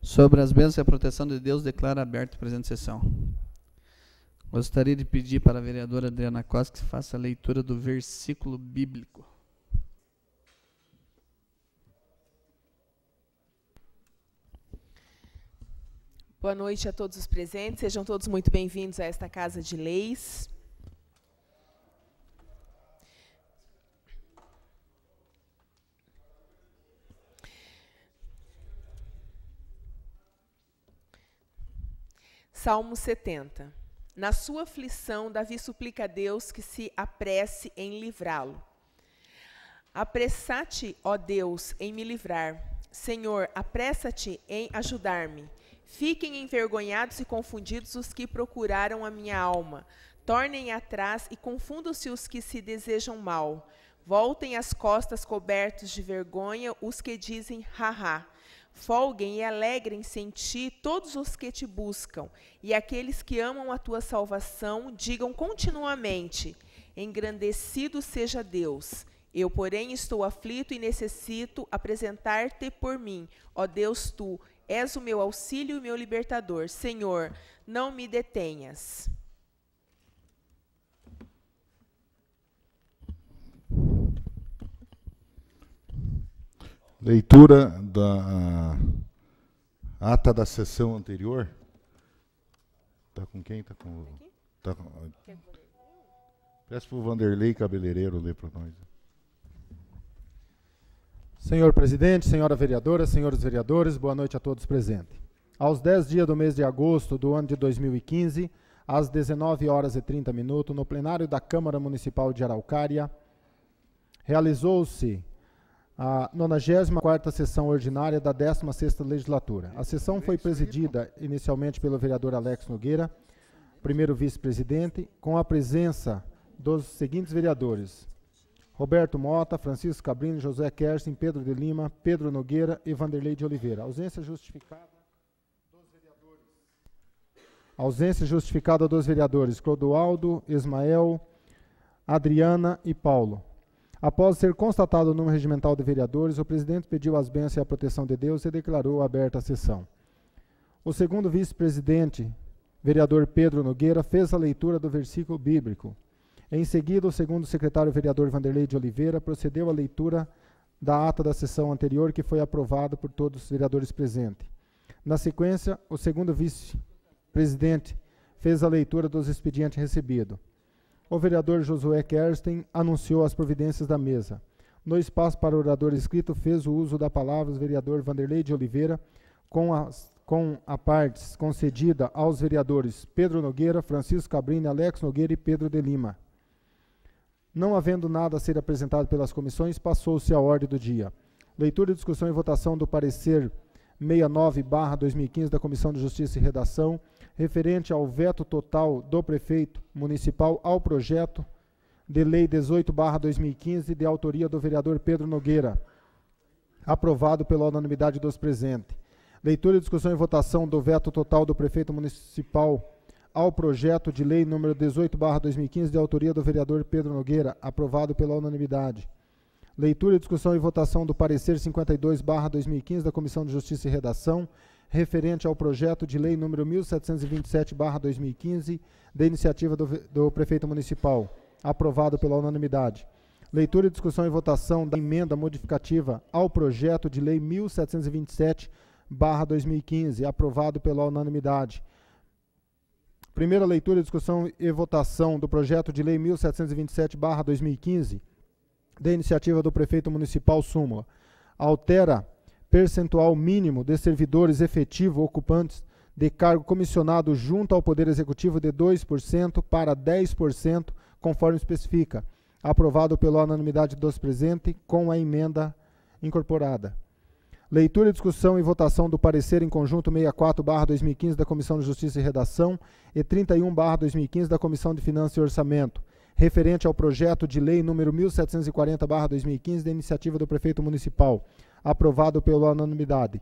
Sobre as bênçãos e a proteção de Deus, declaro aberta a presente sessão. Gostaria de pedir para a vereadora Adriana Costa que faça a leitura do versículo bíblico. Boa noite a todos os presentes, sejam todos muito bem-vindos a esta Casa de Leis. Salmo 70. Na sua aflição, Davi suplica a Deus que se apresse em livrá-lo. Apressa-te, ó Deus, em me livrar. Senhor, apressa-te em ajudar-me. Fiquem envergonhados e confundidos os que procuraram a minha alma. Tornem atrás e confundam-se os que se desejam mal. Voltem as costas cobertos de vergonha os que dizem ha-ha. Folguem e alegrem-se em ti todos os que te buscam, e aqueles que amam a tua salvação digam continuamente: engrandecido seja Deus. Eu, porém, estou aflito e necessito apresentar-te por mim. Ó Deus, tu és o meu auxílio e meu libertador. Senhor, não me detenhas. Leitura da ata da sessão anterior. Está com quem? Está com. Peço para o Vanderlei Cabeleireiro ler para nós. Senhor presidente, senhora vereadora, senhores vereadores, boa noite a todos presentes. Aos 10 dias do mês de agosto do ano de 2015, às 19h30, no plenário da Câmara Municipal de Araucária, realizou-se a 94ª sessão ordinária da 16ª legislatura. A sessão foi presidida inicialmente pelo vereador Alex Nogueira, primeiro vice-presidente, com a presença dos seguintes vereadores: Roberto Mota, Francisco Cabrini, José Kersten, Pedro de Lima, Pedro Nogueira e Vanderlei de Oliveira. Ausência justificada dos vereadores Clodoaldo, Ismael, Adriana e Paulo. Após ser constatado o número regimental de vereadores, o presidente pediu as bênçãos e a proteção de Deus e declarou aberta a sessão. O segundo vice-presidente, vereador Pedro Nogueira, fez a leitura do versículo bíblico. Em seguida, o segundo secretário vereador Vanderlei de Oliveira procedeu à leitura da ata da sessão anterior, que foi aprovada por todos os vereadores presentes. Na sequência, o segundo vice-presidente fez a leitura dos expedientes recebidos. O vereador Josué Kersten anunciou as providências da mesa. No espaço para orador escrito, fez o uso da palavra o vereador Vanderlei de Oliveira, com a parte concedida aos vereadores Pedro Nogueira, Francisco Cabrini, Alex Nogueira e Pedro de Lima. Não havendo nada a ser apresentado pelas comissões, passou-se a ordem do dia. Leitura, discussão e votação do parecer 69/2015 da Comissão de Justiça e Redação, referente ao veto total do prefeito municipal ao projeto de lei 18/2015, de autoria do vereador Pedro Nogueira, aprovado pela unanimidade dos presentes. Leitura, discussão e votação do veto total do prefeito municipal ao projeto de lei número 18/2015, de autoria do vereador Pedro Nogueira, aprovado pela unanimidade. Leitura, discussão e votação do parecer 52/2015 da Comissão de Justiça e Redação, referente ao projeto de lei número 1727/2015, de iniciativa do prefeito municipal, aprovado pela unanimidade. Leitura, discussão e votação da emenda modificativa ao projeto de lei 1727/2015, aprovado pela unanimidade. Primeira leitura, discussão e votação do projeto de lei 1727/2015, de iniciativa do prefeito municipal, súmula. Altera percentual mínimo de servidores efetivo ocupantes de cargo comissionado junto ao Poder Executivo de 2% para 10%, conforme especifica. Aprovado pela unanimidade dos presentes, com a emenda incorporada. Leitura, discussão e votação do parecer em conjunto 64/2015 da Comissão de Justiça e Redação e 31/2015 da Comissão de Finanças e Orçamento, referente ao projeto de lei número 1740/2015, da iniciativa do prefeito municipal, aprovado pela unanimidade.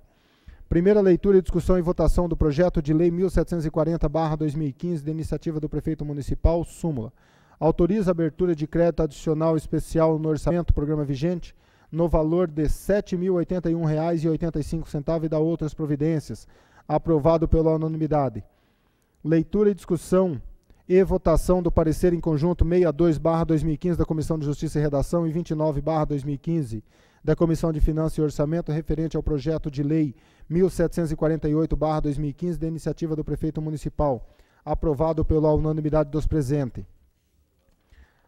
Primeira leitura, discussão e votação do projeto de lei 1740/2015, da iniciativa do prefeito municipal, súmula. Autoriza a abertura de crédito adicional especial no orçamento, programa vigente, no valor de R$ 7.081,85 e da outras providências, aprovado pela unanimidade. Leitura e discussão e votação do parecer em conjunto 62/2015 da Comissão de Justiça e Redação e 29/2015 da Comissão de Finanças e Orçamento, referente ao projeto de lei 1748/2015 da iniciativa do prefeito municipal, aprovado pela unanimidade dos presentes.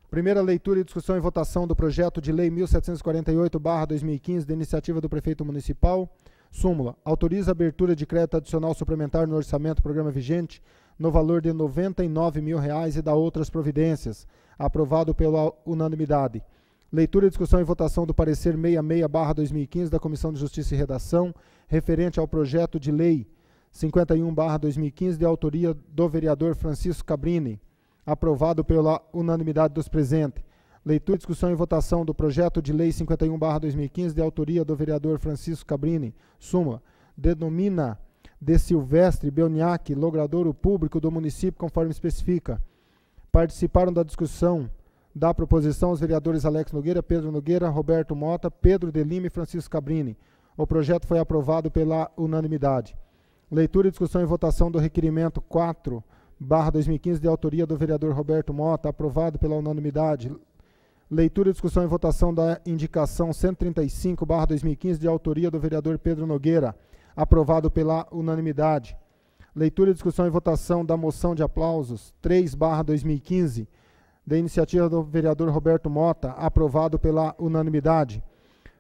Primeira leitura e discussão e votação do projeto de lei 1748/2015 da iniciativa do prefeito municipal. Súmula. Autoriza a abertura de crédito adicional suplementar no orçamento programa vigente no valor de R$ 99.000 e da outras providências, aprovado pela unanimidade. Leitura, discussão e votação do parecer 66/2015 da Comissão de Justiça e Redação, referente ao projeto de lei 51/2015 de autoria do vereador Francisco Cabrini, aprovado pela unanimidade dos presentes. Leitura, discussão e votação do projeto de lei 51/2015 de autoria do vereador Francisco Cabrini. Súmula. Denomina de Silvestre Belniak, logradouro público do município, conforme especifica. Participaram da discussão da proposição os vereadores Alex Nogueira, Pedro Nogueira, Roberto Mota, Pedro de Lima e Francisco Cabrini. O projeto foi aprovado pela unanimidade. Leitura, discussão e votação do requerimento 4/2015 de autoria do vereador Roberto Mota, aprovado pela unanimidade. Leitura, discussão e votação da indicação 135/2015 de autoria do vereador Pedro Nogueira, aprovado pela unanimidade. Leitura, discussão e votação da moção de aplausos 3/2015 da iniciativa do vereador Roberto Mota, aprovado pela unanimidade.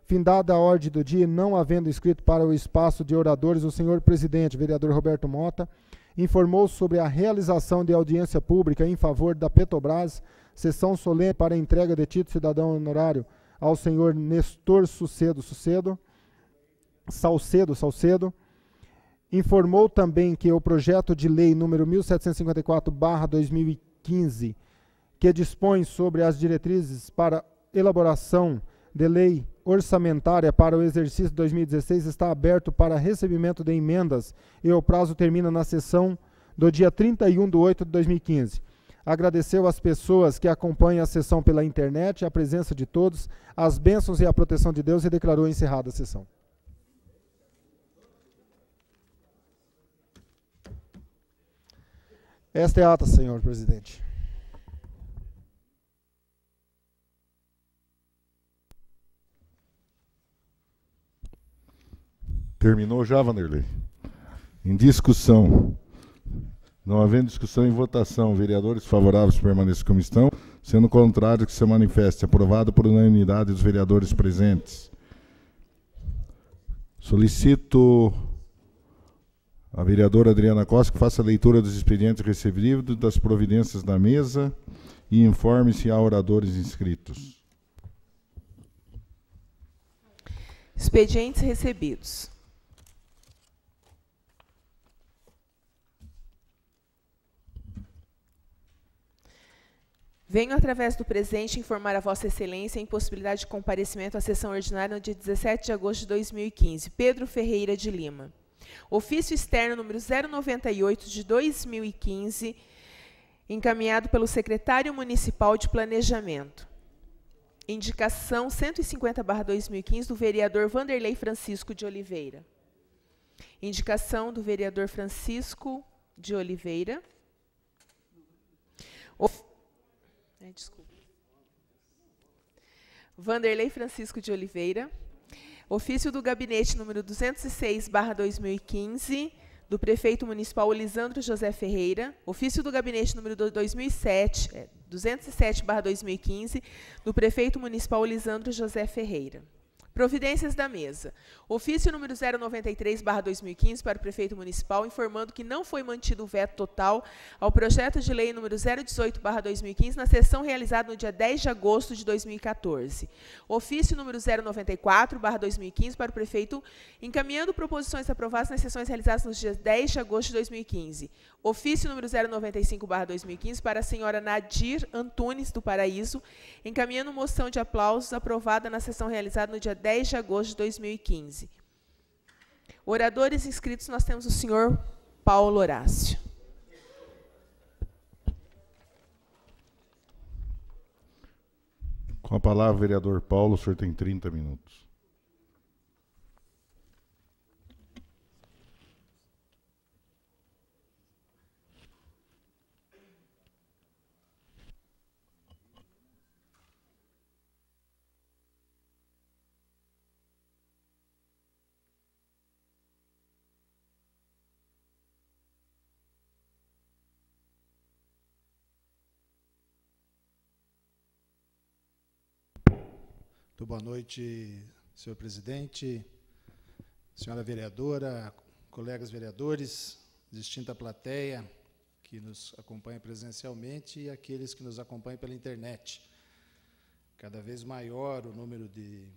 Findada a ordem do dia, não havendo inscrito para o espaço de oradores, o senhor presidente, vereador Roberto Mota, informou sobre a realização de audiência pública em favor da Petrobras, sessão solene para entrega de título cidadão honorário ao senhor Nestor Salcedo. Informou também que o projeto de lei número 1754/2015, que dispõe sobre as diretrizes para elaboração de lei orçamentária para o exercício de 2016, está aberto para recebimento de emendas e o prazo termina na sessão do dia 31/8/2015. Agradeceu às pessoas que acompanham a sessão pela internet, a presença de todos, as bênçãos e a proteção de Deus e declarou encerrada a sessão. Esta é a ata, senhor presidente. Terminou já, Vanderlei? Em discussão. Não havendo discussão em votação, vereadores favoráveis permaneçam como estão, sendo contrário que se manifeste. Aprovado por unanimidade dos vereadores presentes. Solicito a vereadora Adriana Costa que faça a leitura dos expedientes recebidos, das providências da mesa e informe se há oradores inscritos. Expedientes recebidos. Venho, através do presente, informar a Vossa Excelência a impossibilidade de comparecimento à sessão ordinária no dia 17 de agosto de 2015. Pedro Ferreira de Lima. Ofício externo número 098 de 2015, encaminhado pelo secretário municipal de Planejamento. Indicação 150/2015 do vereador Vanderlei Francisco de Oliveira. Indicação do vereador Francisco de Oliveira. Vanderlei Francisco de Oliveira. Ofício do gabinete número 206/2015, do prefeito municipal Lisandro José Ferreira. Ofício do gabinete número 207/2015, do prefeito municipal Lisandro José Ferreira. Providências da mesa. Ofício número 093/2015 para o prefeito municipal, informando que não foi mantido o veto total ao projeto de lei número 018/2015 na sessão realizada no dia 10 de agosto de 2014. Ofício número 094/2015 para o prefeito, encaminhando proposições aprovadas nas sessões realizadas nos dias 10 de agosto de 2015. Ofício número 095/2015 para a senhora Nadir Antunes do Paraíso, encaminhando moção de aplausos aprovada na sessão realizada no dia 10 de agosto de 2015. Oradores inscritos, nós temos o senhor Paulo Horácio. Com a palavra, vereador Paulo, o senhor tem 30 minutos. Muito boa noite, senhor presidente, senhora vereadora, colegas vereadores, distinta plateia que nos acompanha presencialmente e aqueles que nos acompanham pela internet. Cada vez maior o número de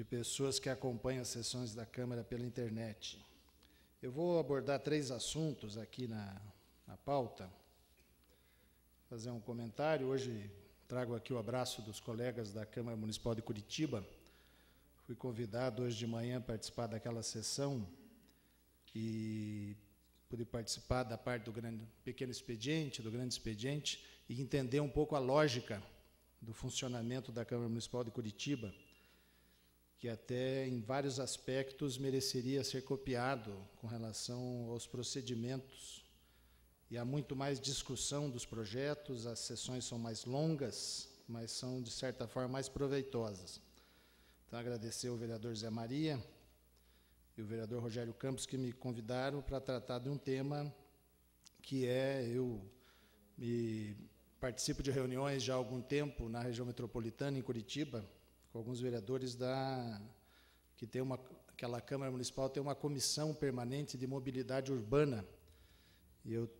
pessoas que acompanham as sessões da Câmara pela internet. Eu vou abordar 3 assuntos aqui na pauta, fazer um comentário. Hoje trago aqui o abraço dos colegas da Câmara Municipal de Curitiba. Fui convidado hoje de manhã a participar daquela sessão e pude participar da parte do pequeno expediente, do grande expediente, e entender um pouco a lógica do funcionamento da Câmara Municipal de Curitiba, que até em vários aspectos mereceria ser copiado com relação aos procedimentos. E há muito mais discussão dos projetos, as sessões são mais longas, mas são, de certa forma, mais proveitosas. Então, agradecer ao vereador Zé Maria e o vereador Rogério Campos, que me convidaram para tratar de um tema que participo de reuniões já há algum tempo na região metropolitana, em Curitiba, com alguns vereadores que tem aquela Câmara Municipal tem uma comissão permanente de mobilidade urbana. E eu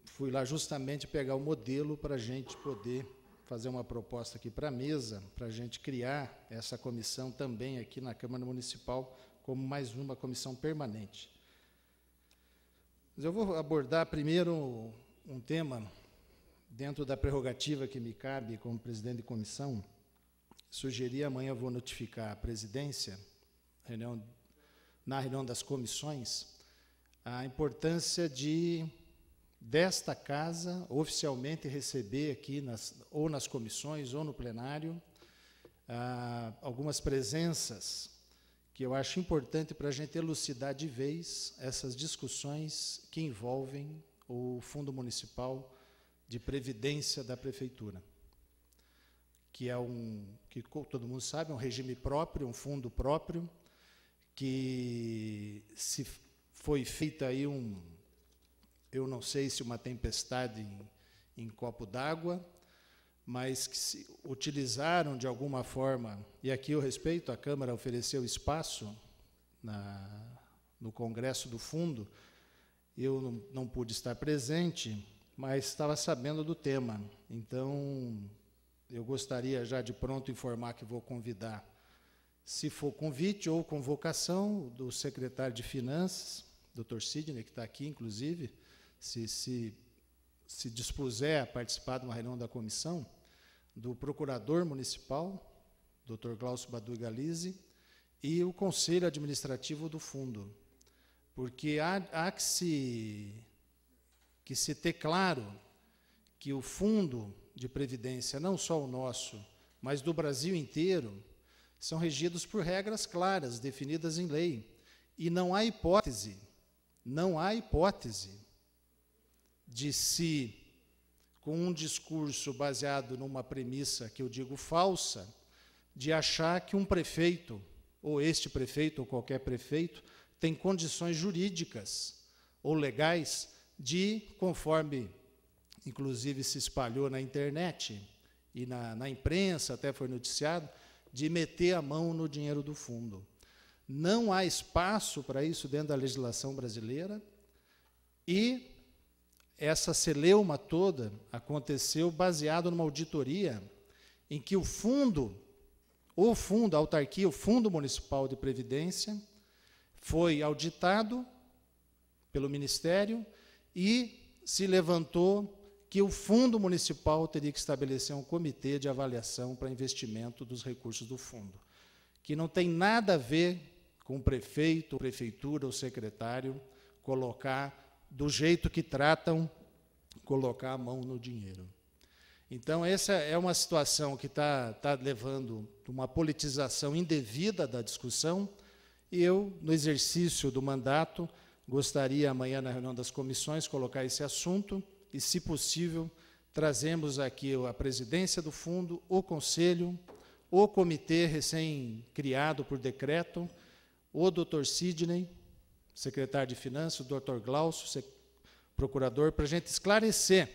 fui lá justamente pegar o modelo para a gente poder fazer uma proposta aqui para a mesa, para a gente criar essa comissão também aqui na Câmara Municipal, como mais uma comissão permanente. Mas eu vou abordar primeiro um tema, dentro da prerrogativa que me cabe como presidente de comissão. Sugeri, amanhã vou notificar a presidência, na reunião das comissões, a importância desta casa oficialmente receber aqui, ou nas comissões, ou no plenário, algumas presenças que eu acho importante para a gente elucidar de vez essas discussões que envolvem o Fundo Municipal de Previdência da Prefeitura, que que todo mundo sabe, é um regime próprio, um fundo próprio, que se foi feita aí eu não sei se uma tempestade em copo d'água, mas que se utilizaram de alguma forma, e aqui eu respeito, a Câmara ofereceu espaço no Congresso do Fundo, eu não pude estar presente, mas estava sabendo do tema. Então, eu gostaria já de pronto informar que vou convidar, se for convite ou convocação, do secretário de Finanças, Dr. Sidney, que está aqui, inclusive, se dispuser a participar de uma reunião da comissão, do procurador municipal, Dr. Glaucio Badu Galizzi, e o conselho administrativo do fundo, porque há que se ter claro que o fundo de previdência, não só o nosso, mas do Brasil inteiro, são regidos por regras claras, definidas em lei, e não há hipótese de se, com um discurso baseado numa premissa que eu digo falsa, de achar que um prefeito, ou este prefeito, ou qualquer prefeito, tem condições jurídicas ou legais de, conforme inclusive se espalhou na internet e na imprensa, até foi noticiado, de meter a mão no dinheiro do fundo. Não há espaço para isso dentro da legislação brasileira, e essa celeuma toda aconteceu baseado numa auditoria em que a autarquia, o Fundo Municipal de Previdência, foi auditado pelo Ministério e se levantou que o Fundo Municipal teria que estabelecer um comitê de avaliação para investimento dos recursos do fundo, que não tem nada a ver com o prefeito, prefeitura ou secretário colocar, do jeito que tratam, colocar a mão no dinheiro. Então, essa é uma situação que está levando uma politização indevida da discussão, e eu, no exercício do mandato, gostaria, amanhã, na reunião das comissões, colocar esse assunto e, se possível, trazemos aqui a presidência do fundo, o conselho, o comitê recém-criado por decreto, o doutor Sidney, secretário de Finanças, o doutor Glaucio, procurador, para a gente esclarecer,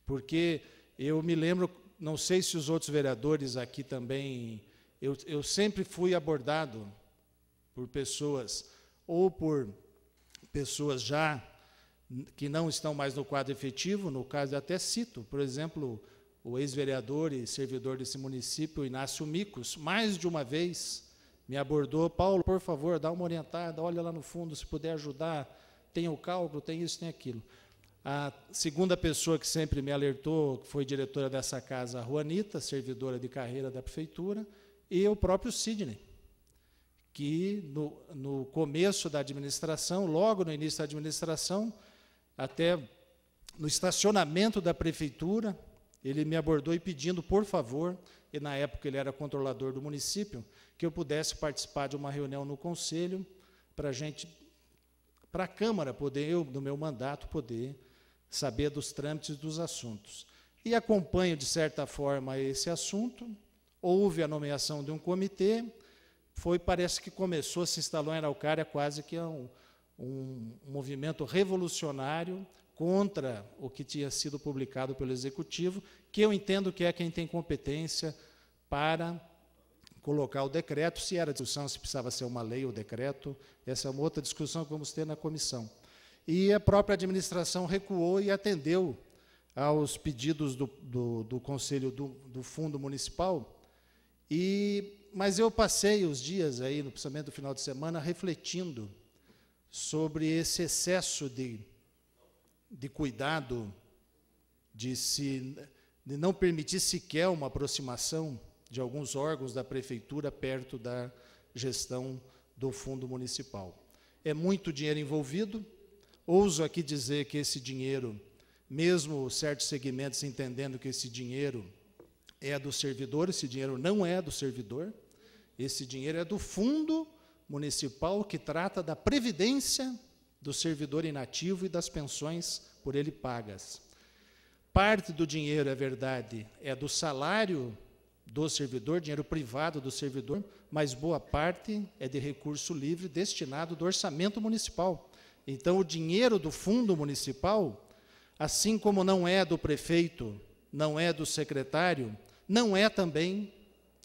porque eu me lembro, não sei se os outros vereadores aqui também, eu sempre fui abordado por pessoas, ou por pessoas já que não estão mais no quadro efetivo, no caso, eu até cito, por exemplo, o ex-vereador e servidor desse município, Inácio Micos, mais de uma vez me abordou: Paulo, por favor, dá uma orientada, olha lá no fundo, se puder ajudar, tem o cálculo, tem isso, tem aquilo. A segunda pessoa que sempre me alertou, que foi diretora dessa casa, a Juanita, servidora de carreira da prefeitura, e o próprio Sidney, que no começo da administração, logo no início da administração, até no estacionamento da prefeitura, ele me abordou e pedindo, por favor, e na época ele era controlador do município, que eu pudesse participar de uma reunião no conselho, para a Câmara poder, eu, no meu mandato, poder saber dos trâmites dos assuntos. E acompanho, de certa forma, esse assunto. Houve a nomeação de um comitê, parece que começou, se instalou em Araucária quase que um movimento revolucionário contra o que tinha sido publicado pelo Executivo, que eu entendo que é quem tem competência para colocar o decreto, se era discussão, se precisava ser uma lei ou decreto, essa é uma outra discussão que vamos ter na comissão. E a própria administração recuou e atendeu aos pedidos do Conselho do Fundo Municipal, mas eu passei os dias aí, principalmente no final de semana, refletindo sobre esse excesso de cuidado, de não permitir sequer uma aproximação de alguns órgãos da prefeitura perto da gestão do fundo municipal. É muito dinheiro envolvido. Ouso aqui dizer que esse dinheiro, mesmo certos segmentos entendendo que esse dinheiro é do servidor, esse dinheiro não é do servidor, esse dinheiro é do fundo municipal que trata da previdência do servidor inativo e das pensões por ele pagas. Parte do dinheiro, é verdade, é do salário do servidor, dinheiro privado do servidor, mas boa parte é de recurso livre destinado do orçamento municipal. Então, o dinheiro do fundo municipal, assim como não é do prefeito, não é do secretário, não é também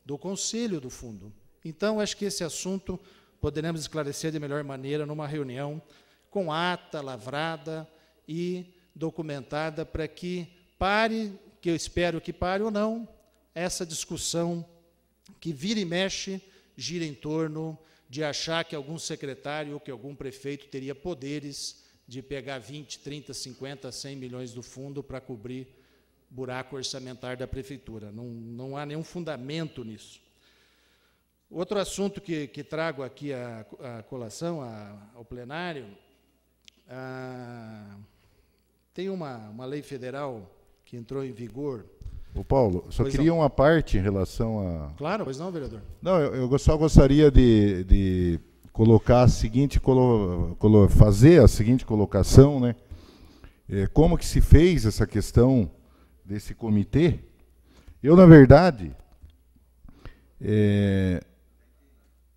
do conselho do fundo. Então, acho que esse assunto poderemos esclarecer de melhor maneira numa reunião com ata lavrada e documentada, para que pare, que eu espero que pare ou não, essa discussão que vira e mexe, gira em torno de achar que algum secretário ou que algum prefeito teria poderes de pegar 20, 30, 50, 100 milhões do fundo para cobrir buraco orçamentário da prefeitura. Não há nenhum fundamento nisso. Outro assunto que trago aqui à colação, ao plenário, tem uma lei federal que entrou em vigor. Ô Paulo, só queria uma parte em relação a... Claro, pois não, vereador? Não, eu só gostaria de colocar a seguinte, fazer a seguinte colocação, né? Como que se fez essa questão desse comitê? Eu, na verdade,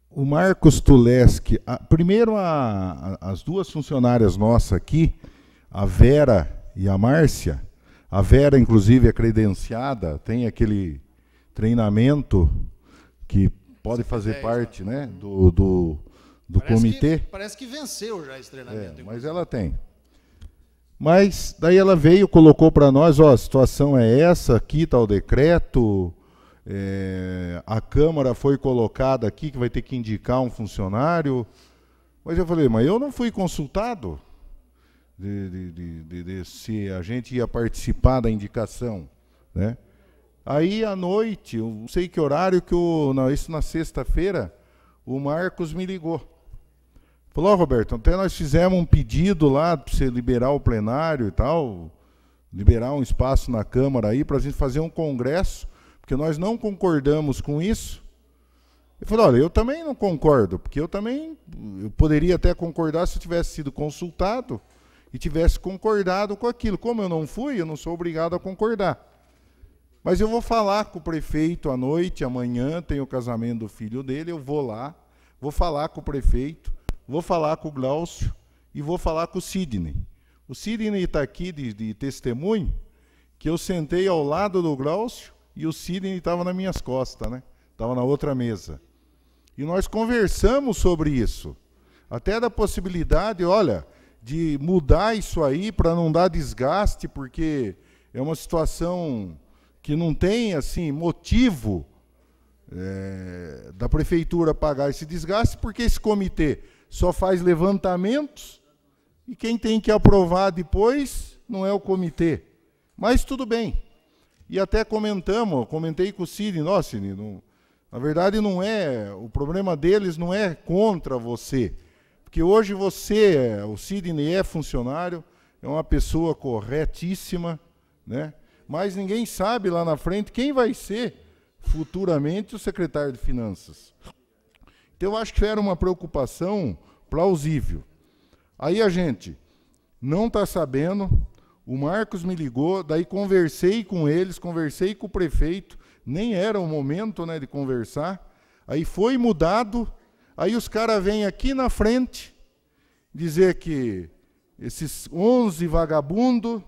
o Marcos Tuleski, primeiro as duas funcionárias nossas aqui, a Vera e a Márcia. A Vera, inclusive, é credenciada, tem aquele treinamento que pode fazer parte, né, do comitê. Parece que venceu já esse treinamento. Mas ela tem. Mas daí ela veio, colocou para nós, ó, a situação é essa, aqui está o decreto, a Câmara foi colocada aqui, que vai ter que indicar um funcionário. Mas eu falei, mas eu não fui consultado se a gente ia participar da indicação, né? Aí, à noite, eu não sei que horário, isso na sexta-feira, o Marcos me ligou. Falou, Roberto, até nós fizemos um pedido lá para você liberar o plenário e tal, liberar um espaço na Câmara aí para a gente fazer um congresso, porque nós não concordamos com isso. Ele falou, olha, eu também não concordo, porque eu poderia até concordar se eu tivesse sido consultado e tivesse concordado com aquilo. Como eu não fui, eu não sou obrigado a concordar. Mas eu vou falar com o prefeito à noite, amanhã tem o casamento do filho dele, eu vou lá, vou falar com o prefeito, vou falar com o Glaucio e vou falar com o Sidney. O Sidney está aqui de testemunho, que eu sentei ao lado do Glaucio e o Sidney estava nas minhas costas, né? Estava na outra mesa. E nós conversamos sobre isso, até da possibilidade, olha, de mudar isso aí para não dar desgaste, porque é uma situação que não tem assim motivo da prefeitura pagar esse desgaste, porque esse comitê só faz levantamentos e quem tem que aprovar depois não é o comitê. Mas tudo bem. E até comentei com o Sidney, nossa, Sidney, na verdade não é, o problema deles não é contra você, porque hoje o Sidney é funcionário, é uma pessoa corretíssima, né? Mas ninguém sabe lá na frente quem vai ser futuramente o secretário de Finanças. Então, eu acho que era uma preocupação plausível. Aí a gente não está sabendo, o Marcos me ligou, daí conversei com eles, conversei com o prefeito, nem era o momento, né, de conversar, aí foi mudado, aí os caras vêm aqui na frente dizer que esses 11 vagabundos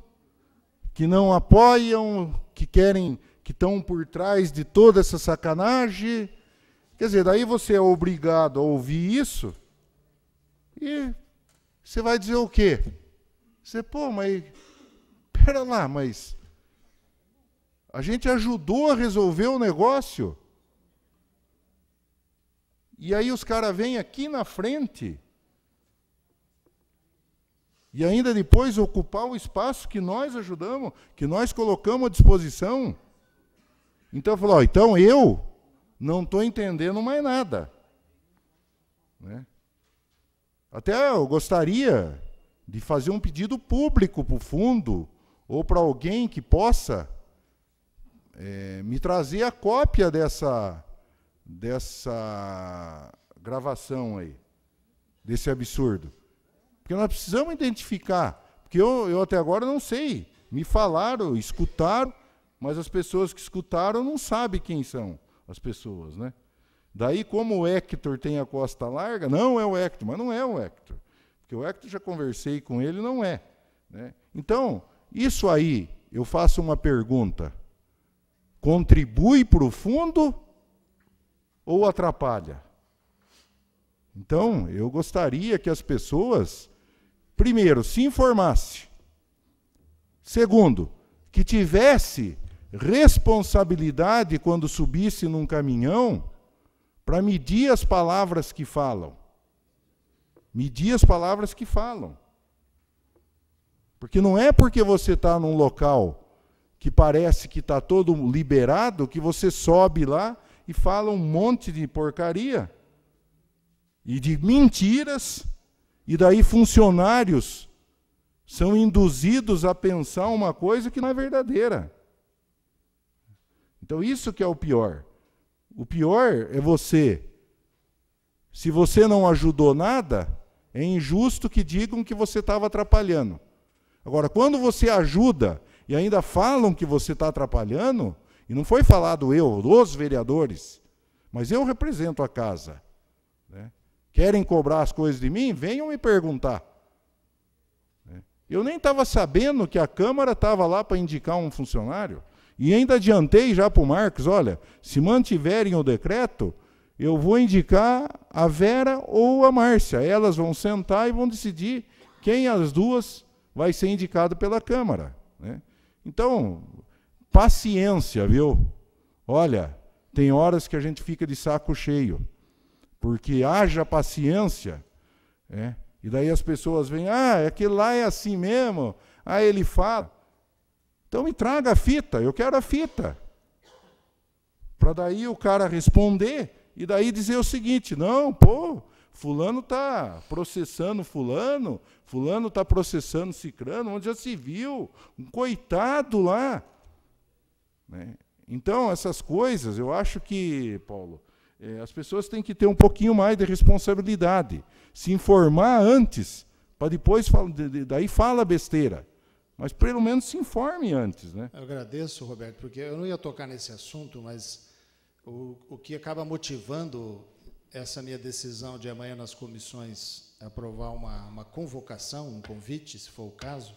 que não apoiam, que querem, que estão por trás de toda essa sacanagem. Quer dizer, daí você é obrigado a ouvir isso e você vai dizer o quê? Você, mas pera lá, mas a gente ajudou a resolver o negócio. E aí os caras vêm aqui na frente e ainda depois ocupar o espaço que nós ajudamos, que nós colocamos à disposição. Então, eu falo, então eu não estou entendendo mais nada. Né? Até eu gostaria de fazer um pedido público para o fundo, ou para alguém que possa me trazer a cópia dessa gravação aí, desse absurdo. Porque nós precisamos identificar, porque eu até agora não sei. Me falaram, escutaram, mas as pessoas que escutaram não sabem quem são as pessoas, né? Daí, como o Hector tem a costa larga, não é o Hector, mas não é o Hector. Porque o Hector, já conversei com ele, não é. Né? Então, isso aí, eu faço uma pergunta. Contribui para o fundo ou atrapalha? Então, eu gostaria que as pessoas, primeiro, se informassem. Segundo, que tivesse responsabilidade quando subisse num caminhão para medir as palavras que falam. Medir as palavras que falam. Porque não é porque você está num local que parece que está todo liberado que você sobe lá e fala um monte de porcaria e de mentiras, e daí funcionários são induzidos a pensar uma coisa que não é verdadeira. Então, isso que é o pior. O pior é você. Se você não ajudou nada, é injusto que digam que você estava atrapalhando. Agora, quando você ajuda e ainda falam que você está atrapalhando, e não foi falado eu, os vereadores, mas eu represento a casa. Né? Querem cobrar as coisas de mim? Venham me perguntar. Eu nem estava sabendo que a Câmara estava lá para indicar um funcionário. E ainda adiantei já para o Marcos, olha, se mantiverem o decreto, eu vou indicar a Vera ou a Márcia. Elas vão sentar e vão decidir quem as duas vai ser indicado pela Câmara. Né? Então, paciência, viu? Olha, tem horas que a gente fica de saco cheio, porque haja paciência, e daí as pessoas vêm, aquele lá é assim mesmo, ele fala. Então me traga a fita, eu quero a fita. Para daí o cara responder, e daí dizer o seguinte, não, fulano está processando fulano, fulano está processando cicrano, onde já se viu, um coitado lá. Né? Então, essas coisas, eu acho que, Paulo, as pessoas têm que ter um pouquinho mais de responsabilidade, se informar antes, para depois, daí fala besteira. Mas pelo menos se informe antes, né? Eu agradeço, Roberto, porque eu não ia tocar nesse assunto, mas o que acaba motivando essa minha decisão de amanhã nas comissões aprovar uma convocação, um convite, se for o caso,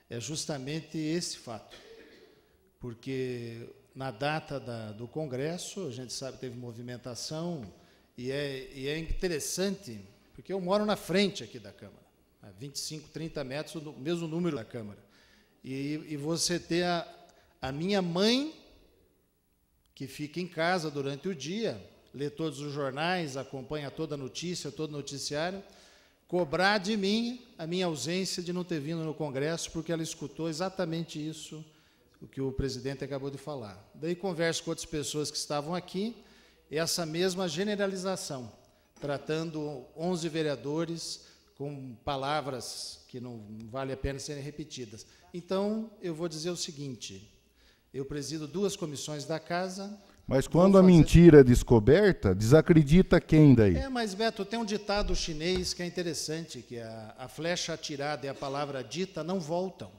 é justamente esse fato. Porque na data do Congresso, a gente sabe que teve movimentação, e é interessante, porque eu moro na frente aqui da Câmara, a 25, 30 metros, o mesmo número da Câmara. E você ter a minha mãe, que fica em casa durante o dia, lê todos os jornais, acompanha toda a notícia, todo o noticiário, cobrar de mim a minha ausência de não ter vindo no Congresso, porque ela escutou exatamente isso, o que o presidente acabou de falar. Daí converso com outras pessoas que estavam aqui, essa mesma generalização, tratando 11 vereadores com palavras que não vale a pena serem repetidas. Então, eu vou dizer o seguinte, eu presido 2 comissões da Casa. Mas quando a mentira é descoberta, desacredita quem daí? Mas, Beto, tem um ditado chinês que é interessante, que a flecha atirada e a palavra dita não voltam.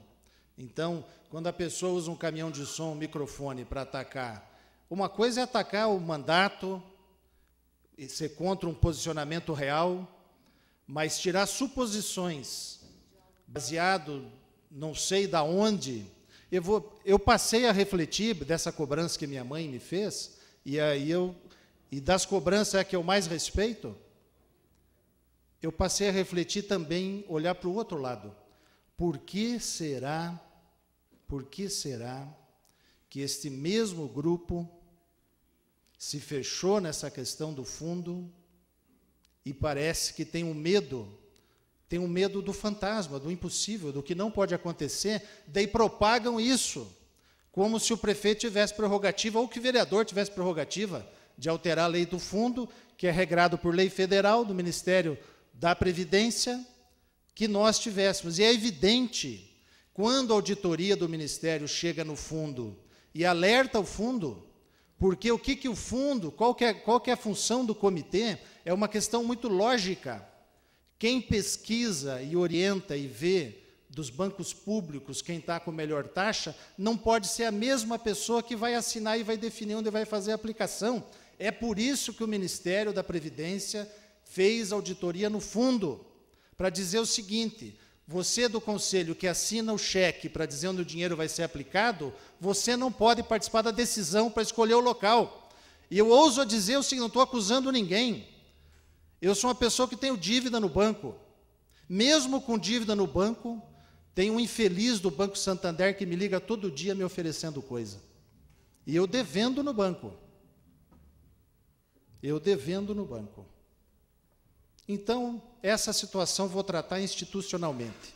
Então, quando a pessoa usa um caminhão de som, um microfone para atacar, uma coisa é atacar o mandato, e ser contra um posicionamento real, mas tirar suposições baseado não sei da onde. Eu passei a refletir dessa cobrança que minha mãe me fez, e das cobranças é que eu mais respeito, eu passei a refletir também, olhar para o outro lado. Por que será que este mesmo grupo se fechou nessa questão do fundo e parece que tem um medo do fantasma, do impossível, do que não pode acontecer, daí propagam isso, como se o prefeito tivesse prerrogativa, ou que o vereador tivesse prerrogativa de alterar a lei do fundo, que é regrado por lei federal do Ministério da Previdência, que nós tivéssemos. E é evidente, quando a auditoria do Ministério chega no fundo e alerta o fundo, porque o que o fundo, qual que é a função do comitê, é uma questão muito lógica. Quem pesquisa e orienta e vê dos bancos públicos quem está com melhor taxa, não pode ser a mesma pessoa que vai assinar e vai definir onde vai fazer a aplicação. É por isso que o Ministério da Previdência fez auditoria no fundo, para dizer o seguinte: você do Conselho que assina o cheque para dizer onde o dinheiro vai ser aplicado, você não pode participar da decisão para escolher o local. E eu ouso dizer o seguinte, não estou acusando ninguém. Eu sou uma pessoa que tenho dívida no banco. Mesmo com dívida no banco, tem um infeliz do Banco Santander que me liga todo dia me oferecendo coisa. E eu devendo no banco. Então, essa situação vou tratar institucionalmente.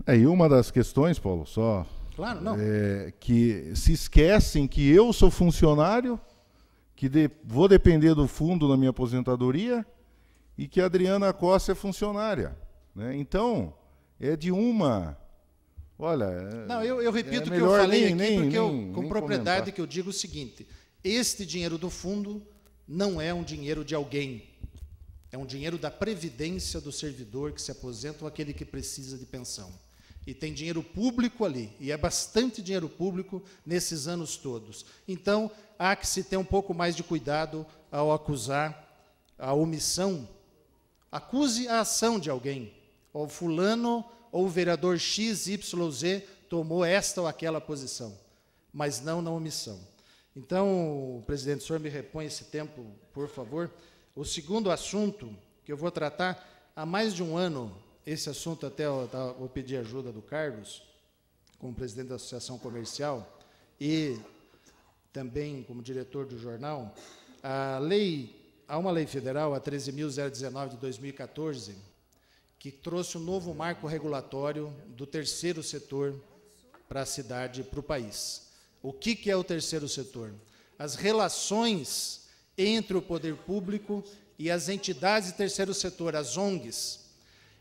E uma das questões, Paulo, só... Claro, não. Que se esquecem que eu sou funcionário, que vou depender do fundo na minha aposentadoria, e que a Adriana Costa é funcionária. Né? Então, é de uma... Olha... Não, eu repito o que eu falei aqui, porque com propriedade comentar. Que eu digo o seguinte, este dinheiro do fundo não é um dinheiro de alguém, é um dinheiro da previdência do servidor que se aposenta ou aquele que precisa de pensão. E tem dinheiro público ali, e é bastante dinheiro público nesses anos todos. Então, há que se ter um pouco mais de cuidado ao acusar a omissão. Acuse a ação de alguém. O fulano ou o vereador XYZ tomou esta ou aquela posição, mas não na omissão. Então, presidente, o senhor me repõe esse tempo, por favor. O segundo assunto que eu vou tratar, há mais de um ano, esse assunto até eu vou pedir ajuda do Carlos, como presidente da Associação Comercial, e também como diretor do jornal, há uma lei federal, a 13.019 de 2014, que trouxe um novo marco regulatório do terceiro setor para a cidade, para o país. O que é o terceiro setor? As relações entre o poder público e as entidades de terceiro setor, as ONGs.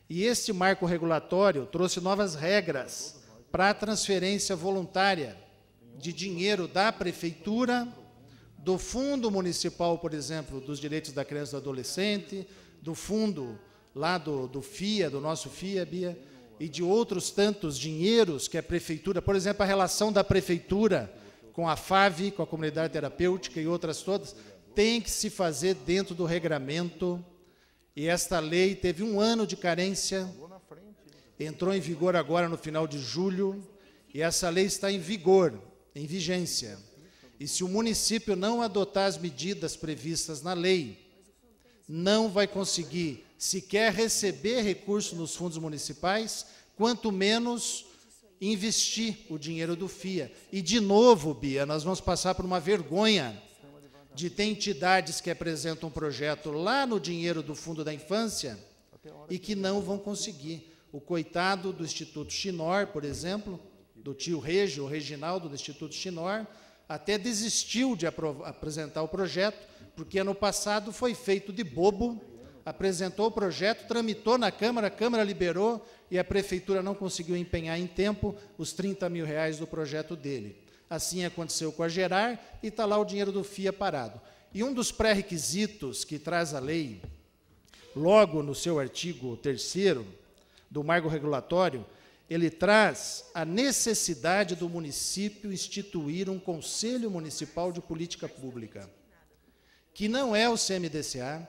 E este marco regulatório trouxe novas regras para a transferência voluntária de dinheiro da prefeitura, do Fundo Municipal, por exemplo, dos Direitos da Criança e do Adolescente, do fundo lá do FIA, do nosso FIA, Bia, e de outros tantos dinheiros que a prefeitura, por exemplo, a relação da prefeitura com a FAV, com a comunidade terapêutica e outras todas, tem que se fazer dentro do regramento. E esta lei teve 1 ano de carência, entrou em vigor agora no final de julho, e essa lei está em vigor, em vigência. E se o município não adotar as medidas previstas na lei, não vai conseguir sequer receber recurso nos fundos municipais, quanto menos investir o dinheiro do FIA. E, de novo, Bia, nós vamos passar por uma vergonha de ter entidades que apresentam um projeto lá no dinheiro do Fundo da Infância e que não vão conseguir. O coitado do Instituto Chinor, por exemplo, do tio Régio, o Reginaldo do Instituto Chinor, até desistiu de apresentar o projeto, porque ano passado foi feito de bobo, apresentou o projeto, tramitou na Câmara, a Câmara liberou e a Prefeitura não conseguiu empenhar em tempo os R$30 mil do projeto dele. Assim aconteceu com a Gerar e está lá o dinheiro do FIA parado. E um dos pré-requisitos que traz a lei, logo no seu artigo 3º do marco regulatório, ele traz a necessidade do município instituir um Conselho Municipal de Política Pública, que não é o CMDCA,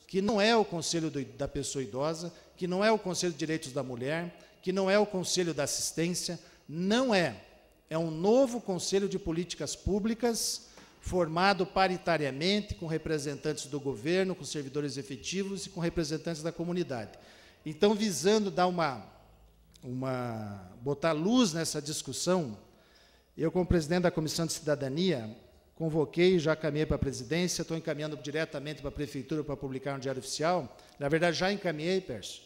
que não é o Conselho da Pessoa Idosa, que não é o Conselho de Direitos da Mulher, que não é o Conselho da Assistência, não é. É um novo Conselho de Políticas Públicas, formado paritariamente, com representantes do governo, com servidores efetivos e com representantes da comunidade. Então, visando dar botar luz nessa discussão, eu, como presidente da Comissão de Cidadania, convoquei, já caminhei para a presidência, estou encaminhando diretamente para a Prefeitura para publicar no Diário Oficial. Na verdade, já encaminhei, Pércio.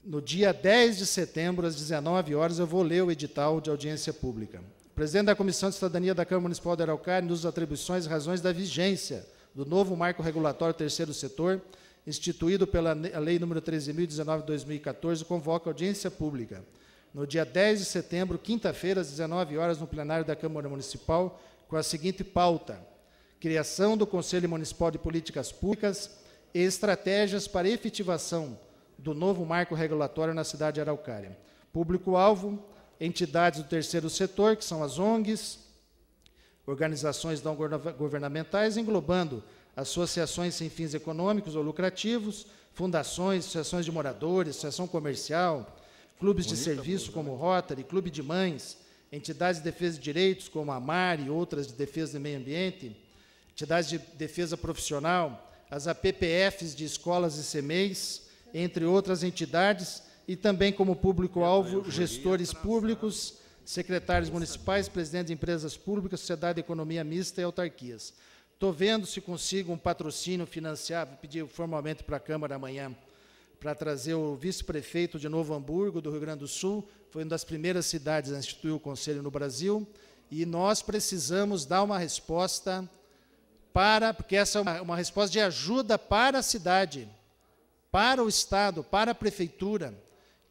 No dia 10 de setembro, às 19 horas, eu vou ler o edital de audiência pública. O presidente da Comissão de Cidadania da Câmara Municipal de Araucária, nos atribuições e razões da vigência do novo marco regulatório terceiro setor, instituído pela Lei nº 13.019 de 2014, convoca audiência pública no dia 10 de setembro, quinta-feira, às 19 horas, no plenário da Câmara Municipal, com a seguinte pauta: criação do Conselho Municipal de Políticas Públicas e estratégias para efetivação do novo marco regulatório na cidade de Araucária. Público-alvo, entidades do terceiro setor, que são as ONGs, organizações não governamentais, englobando associações sem fins econômicos ou lucrativos, fundações, associações de moradores, associação comercial, clubes de serviço como o Rotary, clube de mães, entidades de defesa de direitos como a AMAR e outras de defesa do meio ambiente, entidades de defesa profissional, as APPFs de escolas e CMEIs, entre outras entidades, e também como público-alvo gestores públicos, secretários municipais, presidentes de empresas públicas, sociedade de economia mista e autarquias. Estou vendo se consigo um patrocínio financiado, vou pedir formalmente para a Câmara amanhã, para trazer o vice-prefeito de Novo Hamburgo, do Rio Grande do Sul, foi uma das primeiras cidades a instituir o Conselho no Brasil, e nós precisamos dar uma resposta porque essa é uma resposta de ajuda para a cidade, para o Estado, para a Prefeitura,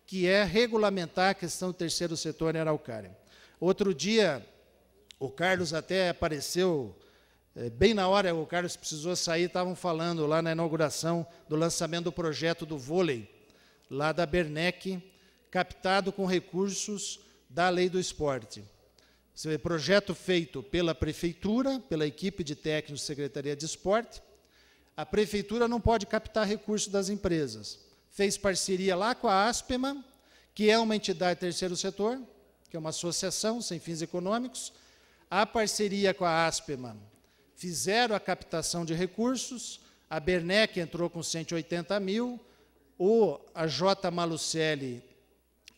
que é regulamentar a questão do terceiro setor em Araucária. Outro dia, o Carlos até apareceu, bem na hora o Carlos precisou sair, estavam falando lá na inauguração do lançamento do projeto do vôlei, lá da Bernec, captado com recursos da Lei do Esporte. Esse projeto feito pela Prefeitura, pela equipe de técnicos da Secretaria de Esporte. A Prefeitura não pode captar recursos das empresas. Fez parceria lá com a Aspema, que é uma entidade terceiro setor, que é uma associação sem fins econômicos. A parceria com a Aspema fizeram a captação de recursos, a Bernec entrou com 180 mil, a J. Malucelli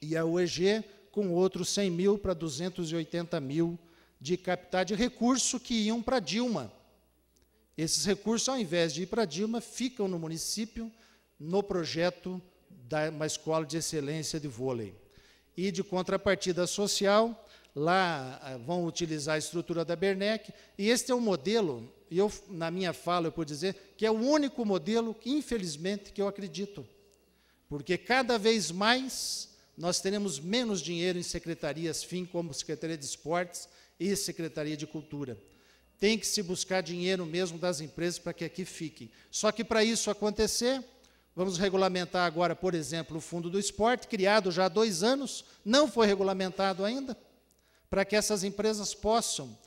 e a UEG com outros 100 mil para 280 mil de captar de recurso que iam para Dilma. Esses recursos, ao invés de ir para Dilma, ficam no município, no projeto de uma escola de excelência de vôlei. E, de contrapartida social, lá vão utilizar a estrutura da Bernec, e este é um modelo, e eu, na minha fala, eu pude dizer que é o único modelo, que, infelizmente, que eu acredito. Porque cada vez mais nós teremos menos dinheiro em secretarias fim, como Secretaria de Esportes e Secretaria de Cultura. Tem que se buscar dinheiro mesmo das empresas para que aqui fiquem. Só que para isso acontecer, vamos regulamentar agora, por exemplo, o Fundo do Esporte, criado já há 2 anos, não foi regulamentado ainda, para que essas empresas possam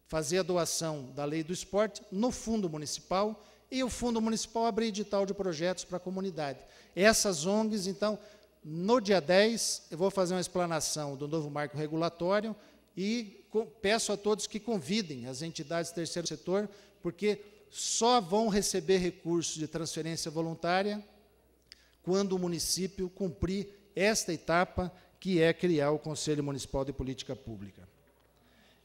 fazer a doação da lei do esporte no Fundo Municipal, e o Fundo Municipal abrir edital de projetos para a comunidade. Essas ONGs, então, no dia 10, eu vou fazer uma explanação do novo marco regulatório e peço a todos que convidem as entidades do terceiro setor, porque só vão receber recursos de transferência voluntária quando o município cumprir esta etapa, que é criar o Conselho Municipal de Política Pública.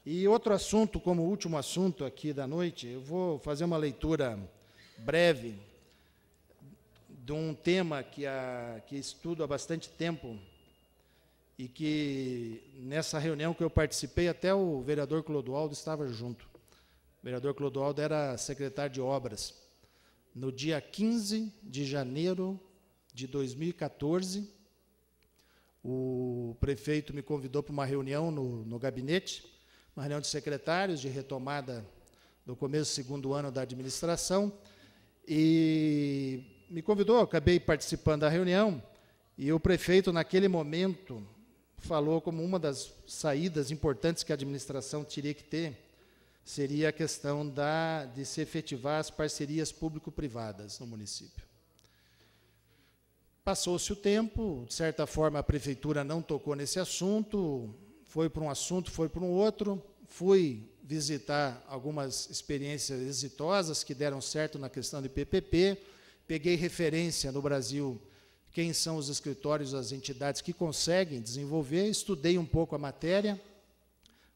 E outro assunto, como último assunto aqui da noite, eu vou fazer uma leitura breve de um tema que estudo há bastante tempo e que, nessa reunião que eu participei, até o vereador Clodoaldo estava junto. O vereador Clodoaldo era secretário de Obras. No dia 15 de janeiro de 2014, o prefeito me convidou para uma reunião no gabinete, uma reunião de secretários, de retomada do começo do 2º ano da administração, e me convidou, eu acabei participando da reunião, e o prefeito, naquele momento, falou como uma das saídas importantes que a administração teria que ter, seria a questão de se efetivar as parcerias público-privadas no município. Passou-se o tempo, de certa forma a prefeitura não tocou nesse assunto, foi para um assunto, foi para um outro, fui visitar algumas experiências exitosas que deram certo na questão de PPP, peguei referência no Brasil, quem são os escritórios, as entidades que conseguem desenvolver, estudei um pouco a matéria,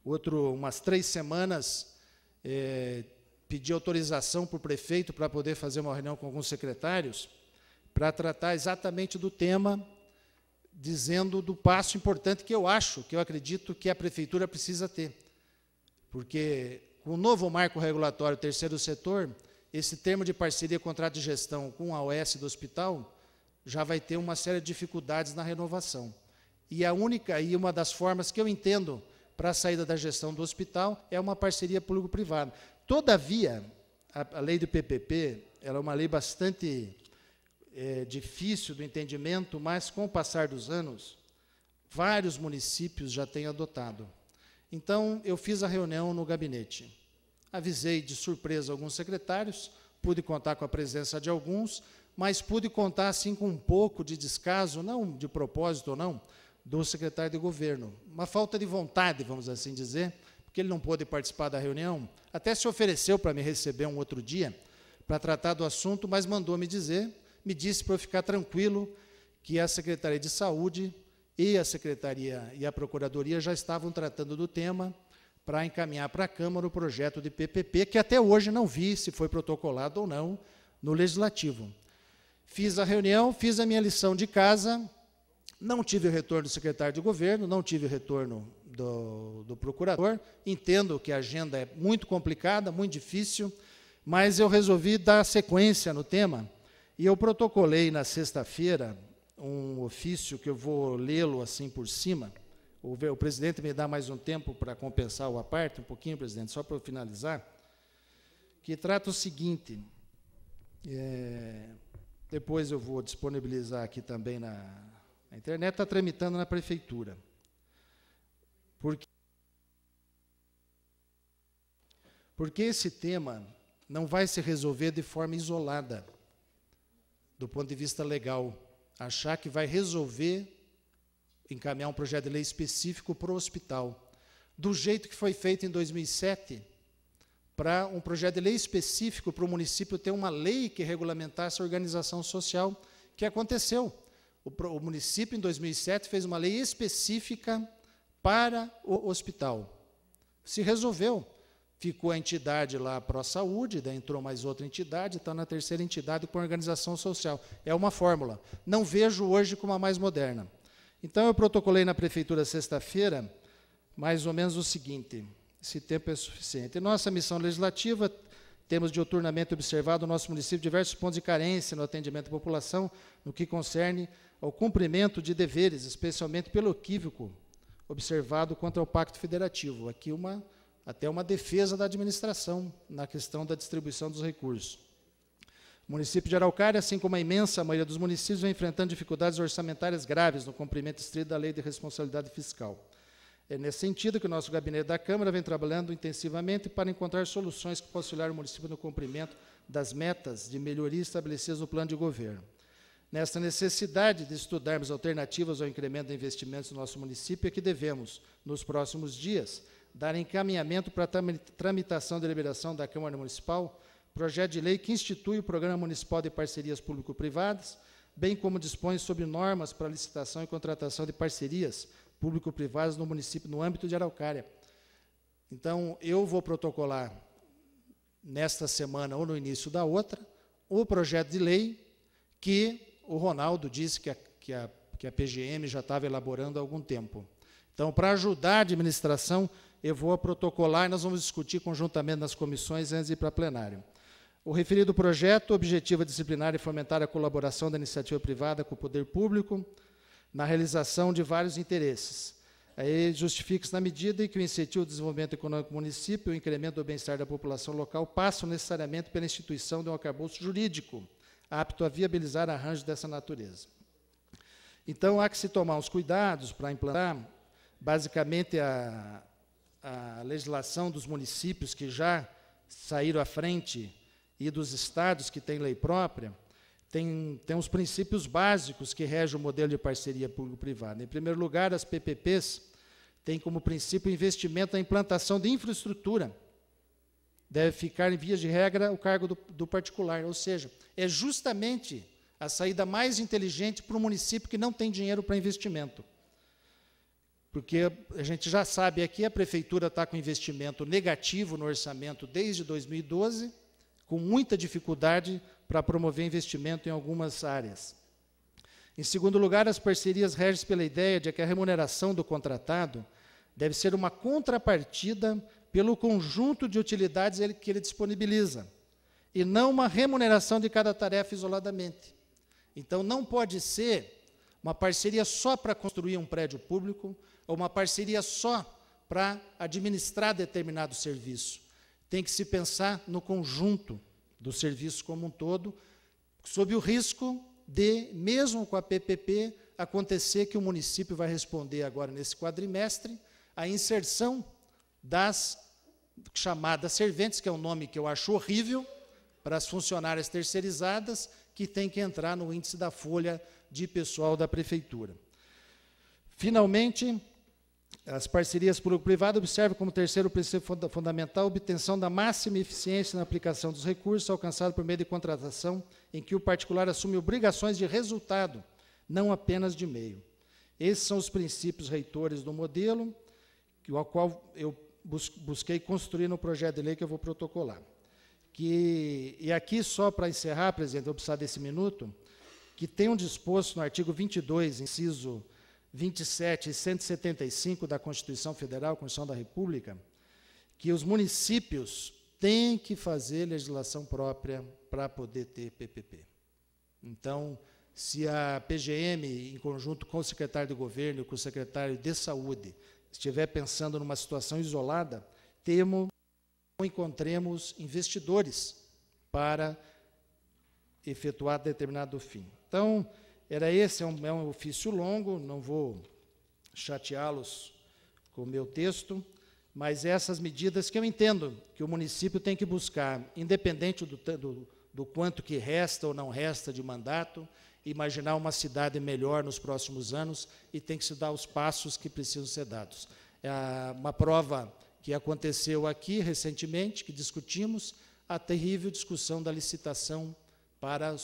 umas 3 semanas, pedi autorização para o prefeito para poder fazer uma reunião com alguns secretários, para tratar exatamente do tema, dizendo do passo importante que eu acredito que a prefeitura precisa ter. Porque, com o novo marco regulatório terceiro setor, esse termo de parceria contrato de gestão com a OS do hospital já vai ter uma série de dificuldades na renovação. E uma das formas que eu entendo para a saída da gestão do hospital é uma parceria público-privada. Todavia, a lei do PPP, ela é uma lei bastante difícil do entendimento, mas, com o passar dos anos, vários municípios já têm adotado. Então, eu fiz a reunião no gabinete. Avisei de surpresa alguns secretários, pude contar com a presença de alguns, mas pude contar, assim, com um pouco de descaso, não de propósito ou não, do secretário de governo. Uma falta de vontade, vamos assim dizer, porque ele não pôde participar da reunião, até se ofereceu para me receber um outro dia, para tratar do assunto, mas mandou me disse para eu ficar tranquilo que a Secretaria de Saúde e a Secretaria e a Procuradoria já estavam tratando do tema para encaminhar para a Câmara o projeto de PPP, que até hoje não vi se foi protocolado ou não no Legislativo. Fiz a reunião, fiz a minha lição de casa, não tive o retorno do secretário de governo, não tive o retorno do procurador, entendo que a agenda é muito complicada, muito difícil, mas eu resolvi dar sequência no tema, e eu protocolei na sexta-feira um ofício que eu vou lê-lo assim por cima. O presidente me dá mais um tempo para compensar o à parte, um pouquinho, presidente, só para eu finalizar, que trata o seguinte, depois eu vou disponibilizar aqui também na internet, está tramitando na prefeitura. Porque esse tema não vai se resolver de forma isolada, do ponto de vista legal. Achar que vai resolver, encaminhar um projeto de lei específico para o hospital. Do jeito que foi feito em 2007, para um projeto de lei específico para o município ter uma lei que regulamentasse a organização social, que aconteceu. O município, em 2007, fez uma lei específica para o hospital. Se resolveu. Ficou a entidade lá pró-saúde, daí entrou mais outra entidade, está na terceira entidade com organização social. É uma fórmula. Não vejo hoje como a mais moderna. Então, eu protocolei na prefeitura mais ou menos o seguinte, esse tempo é suficiente. Nossa missão legislativa temos diuturnamente observado no nosso município diversos pontos de carência no atendimento à população, no que concerne ao cumprimento de deveres, especialmente pelo equívoco observado quanto ao Pacto Federativo. Aqui até uma defesa da administração na questão da distribuição dos recursos. O município de Araucária, assim como a imensa maioria dos municípios, vem enfrentando dificuldades orçamentárias graves no cumprimento estrito da Lei de Responsabilidade Fiscal. É nesse sentido que o nosso gabinete da Câmara vem trabalhando intensivamente para encontrar soluções que possam auxiliar o município no cumprimento das metas de melhoria estabelecidas no plano de governo. Nesta necessidade de estudarmos alternativas ao incremento de investimentos no nosso município, é que devemos, nos próximos dias, dar encaminhamento para a tramitação e deliberação da Câmara Municipal, projeto de lei que institui o Programa Municipal de Parcerias Público-Privadas, bem como dispõe sobre normas para licitação e contratação de parcerias público-privadas no município, no âmbito de Araucária. Então, eu vou protocolar, nesta semana ou no início da outra, o projeto de lei que o Ronaldo disse que a PGM já estava elaborando há algum tempo. Então, para ajudar a administração, eu vou protocolar e nós vamos discutir conjuntamente nas comissões antes de ir para plenário. O referido projeto objetiva disciplinar e fomentar a colaboração da iniciativa privada com o poder público na realização de vários interesses. Aí justifica-se na medida em que o incentivo ao desenvolvimento econômico do município e o incremento do bem-estar da população local passam necessariamente pela instituição de um arcabouço jurídico apto a viabilizar arranjos dessa natureza. Então, há que se tomar uns cuidados para implantar, basicamente, a legislação dos municípios que já saíram à frente e dos estados que têm lei própria, tem os princípios básicos que regem o modelo de parceria público-privada. Em primeiro lugar, as PPPs têm como princípio o investimento na implantação de infraestrutura. Deve ficar, em via de regra, o cargo do particular, ou seja, é justamente a saída mais inteligente para um município que não tem dinheiro para investimento. Porque a gente já sabe aqui, a prefeitura está com investimento negativo no orçamento desde 2012, com muita dificuldade para promover investimento em algumas áreas. Em segundo lugar, as parcerias regem-se pela ideia de que a remuneração do contratado deve ser uma contrapartida pelo conjunto de utilidades que ele disponibiliza, e não uma remuneração de cada tarefa isoladamente. Então, não pode ser uma parceria só para construir um prédio público, ou uma parceria só para administrar determinado serviço. Tem que se pensar no conjunto do serviço como um todo, sob o risco de, mesmo com a PPP, acontecer que o município vai responder agora, nesse quadrimestre, a inserção das chamadas serventes, que é um nome que eu acho horrível, para as funcionárias terceirizadas, que tem que entrar no índice da folha de pessoal da prefeitura. Finalmente, as parcerias público-privadas observam como terceiro princípio fundamental a obtenção da máxima eficiência na aplicação dos recursos alcançados por meio de contratação, em que o particular assume obrigações de resultado, não apenas de meio. Esses são os princípios reitores do modelo, ao qual eu busquei construir no projeto de lei que eu vou protocolar. E aqui, só para encerrar, presidente, eu vou precisar desse minuto, que tem um disposto no artigo 22, inciso 27 e 175 da Constituição Federal, Constituição da República, que os municípios têm que fazer legislação própria para poder ter PPP. Então, se a PGM, em conjunto com o secretário de governo e com o secretário de saúde, estiver pensando numa situação isolada, encontremos investidores para efetuar determinado fim. Então, esse é um ofício longo, não vou chateá-los com o meu texto, mas essas medidas que eu entendo que o município tem que buscar, independente do quanto que resta ou não resta de mandato, imaginar uma cidade melhor nos próximos anos e tem que se dar os passos que precisam ser dados. Uma prova que aconteceu aqui recentemente, que discutimos, a terrível discussão da licitação para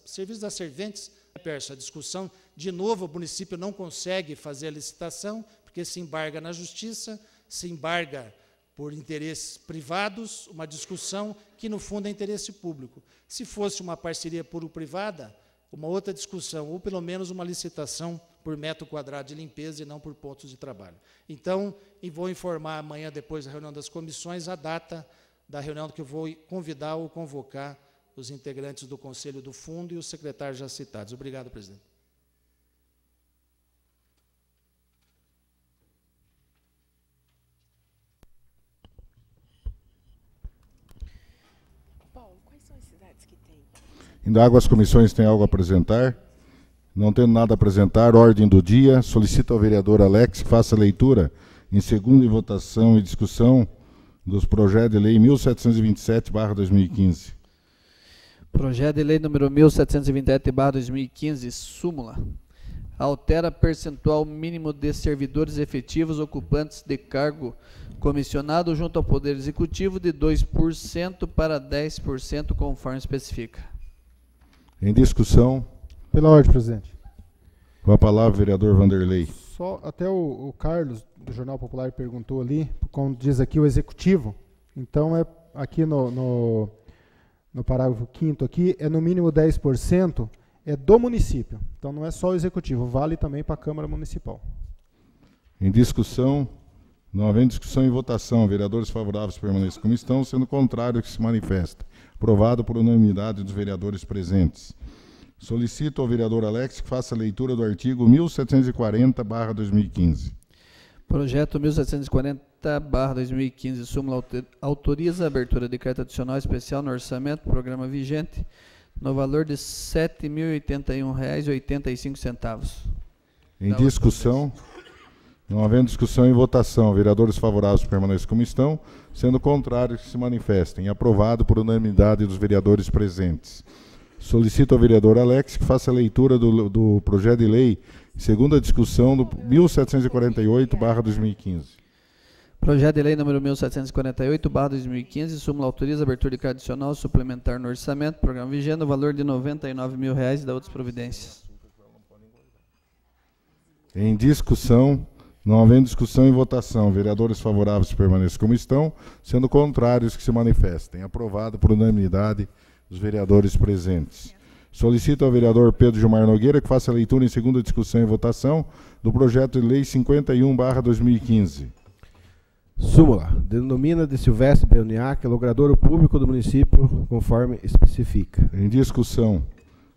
serviços das serventes. A discussão, de novo, o município não consegue fazer a licitação, porque se embarga na justiça, se embarga por interesses privados, uma discussão que, no fundo, é interesse público. Se fosse uma parceria público-privada, uma outra discussão, ou pelo menos uma licitação por metro quadrado de limpeza e não por pontos de trabalho. Então, vou informar amanhã, depois da reunião das comissões, a data da reunião que eu vou convidar ou convocar os integrantes do Conselho do Fundo e os secretários já citados. Obrigado, presidente. Paulo, quais são as cidades que tem? Indago as comissões têm algo a apresentar. Não tendo nada a apresentar, ordem do dia. Solicito ao vereador Alex que faça a leitura em segunda votação e discussão dos projetos de lei 1727/2015. Projeto de lei número 1727/2015, súmula. Altera percentual mínimo de servidores efetivos ocupantes de cargo comissionado junto ao Poder Executivo de 2% para 10%, conforme especifica. Em discussão, Pela ordem, presidente. com a palavra, vereador Vanderlei. Só até o Carlos, do Jornal Popular, perguntou ali, como diz aqui o Executivo, então é aqui no parágrafo 5º aqui, é no mínimo 10%, é do município. Então não é só o Executivo, vale também para a Câmara Municipal. Em discussão, não havendo discussão e votação, vereadores favoráveis permaneçam como estão, sendo contrário que se manifesta. Aprovado por unanimidade dos vereadores presentes. Solicito ao vereador Alex que faça a leitura do artigo 1740/2015. Projeto 1740/2015, súmula autoriza a abertura de carta adicional especial no orçamento do programa vigente, no valor de R$ 7.081,85. Em discussão, não havendo discussão e votação, vereadores favoráveis permaneçam como estão, sendo contrários que se manifestem. Aprovado por unanimidade dos vereadores presentes. Solicito ao vereador Alex que faça a leitura do projeto de lei, segunda discussão do 1748/2015. Projeto de lei número 1748/2015, súmula autoriza a abertura de carta adicional suplementar no orçamento, programa vigente, no valor de R$ 99.000 e da outras providências. Em discussão, não havendo discussão e votação, vereadores favoráveis permaneçam como estão, sendo contrários que se manifestem. Aprovado por unanimidade dos vereadores presentes. Solicito ao vereador Pedro Gilmar Nogueira que faça a leitura em segunda discussão e votação do projeto de lei 51/2015. Súmula. Denomina de Silvestre Belniac, logrador público do município, conforme especifica. Em discussão.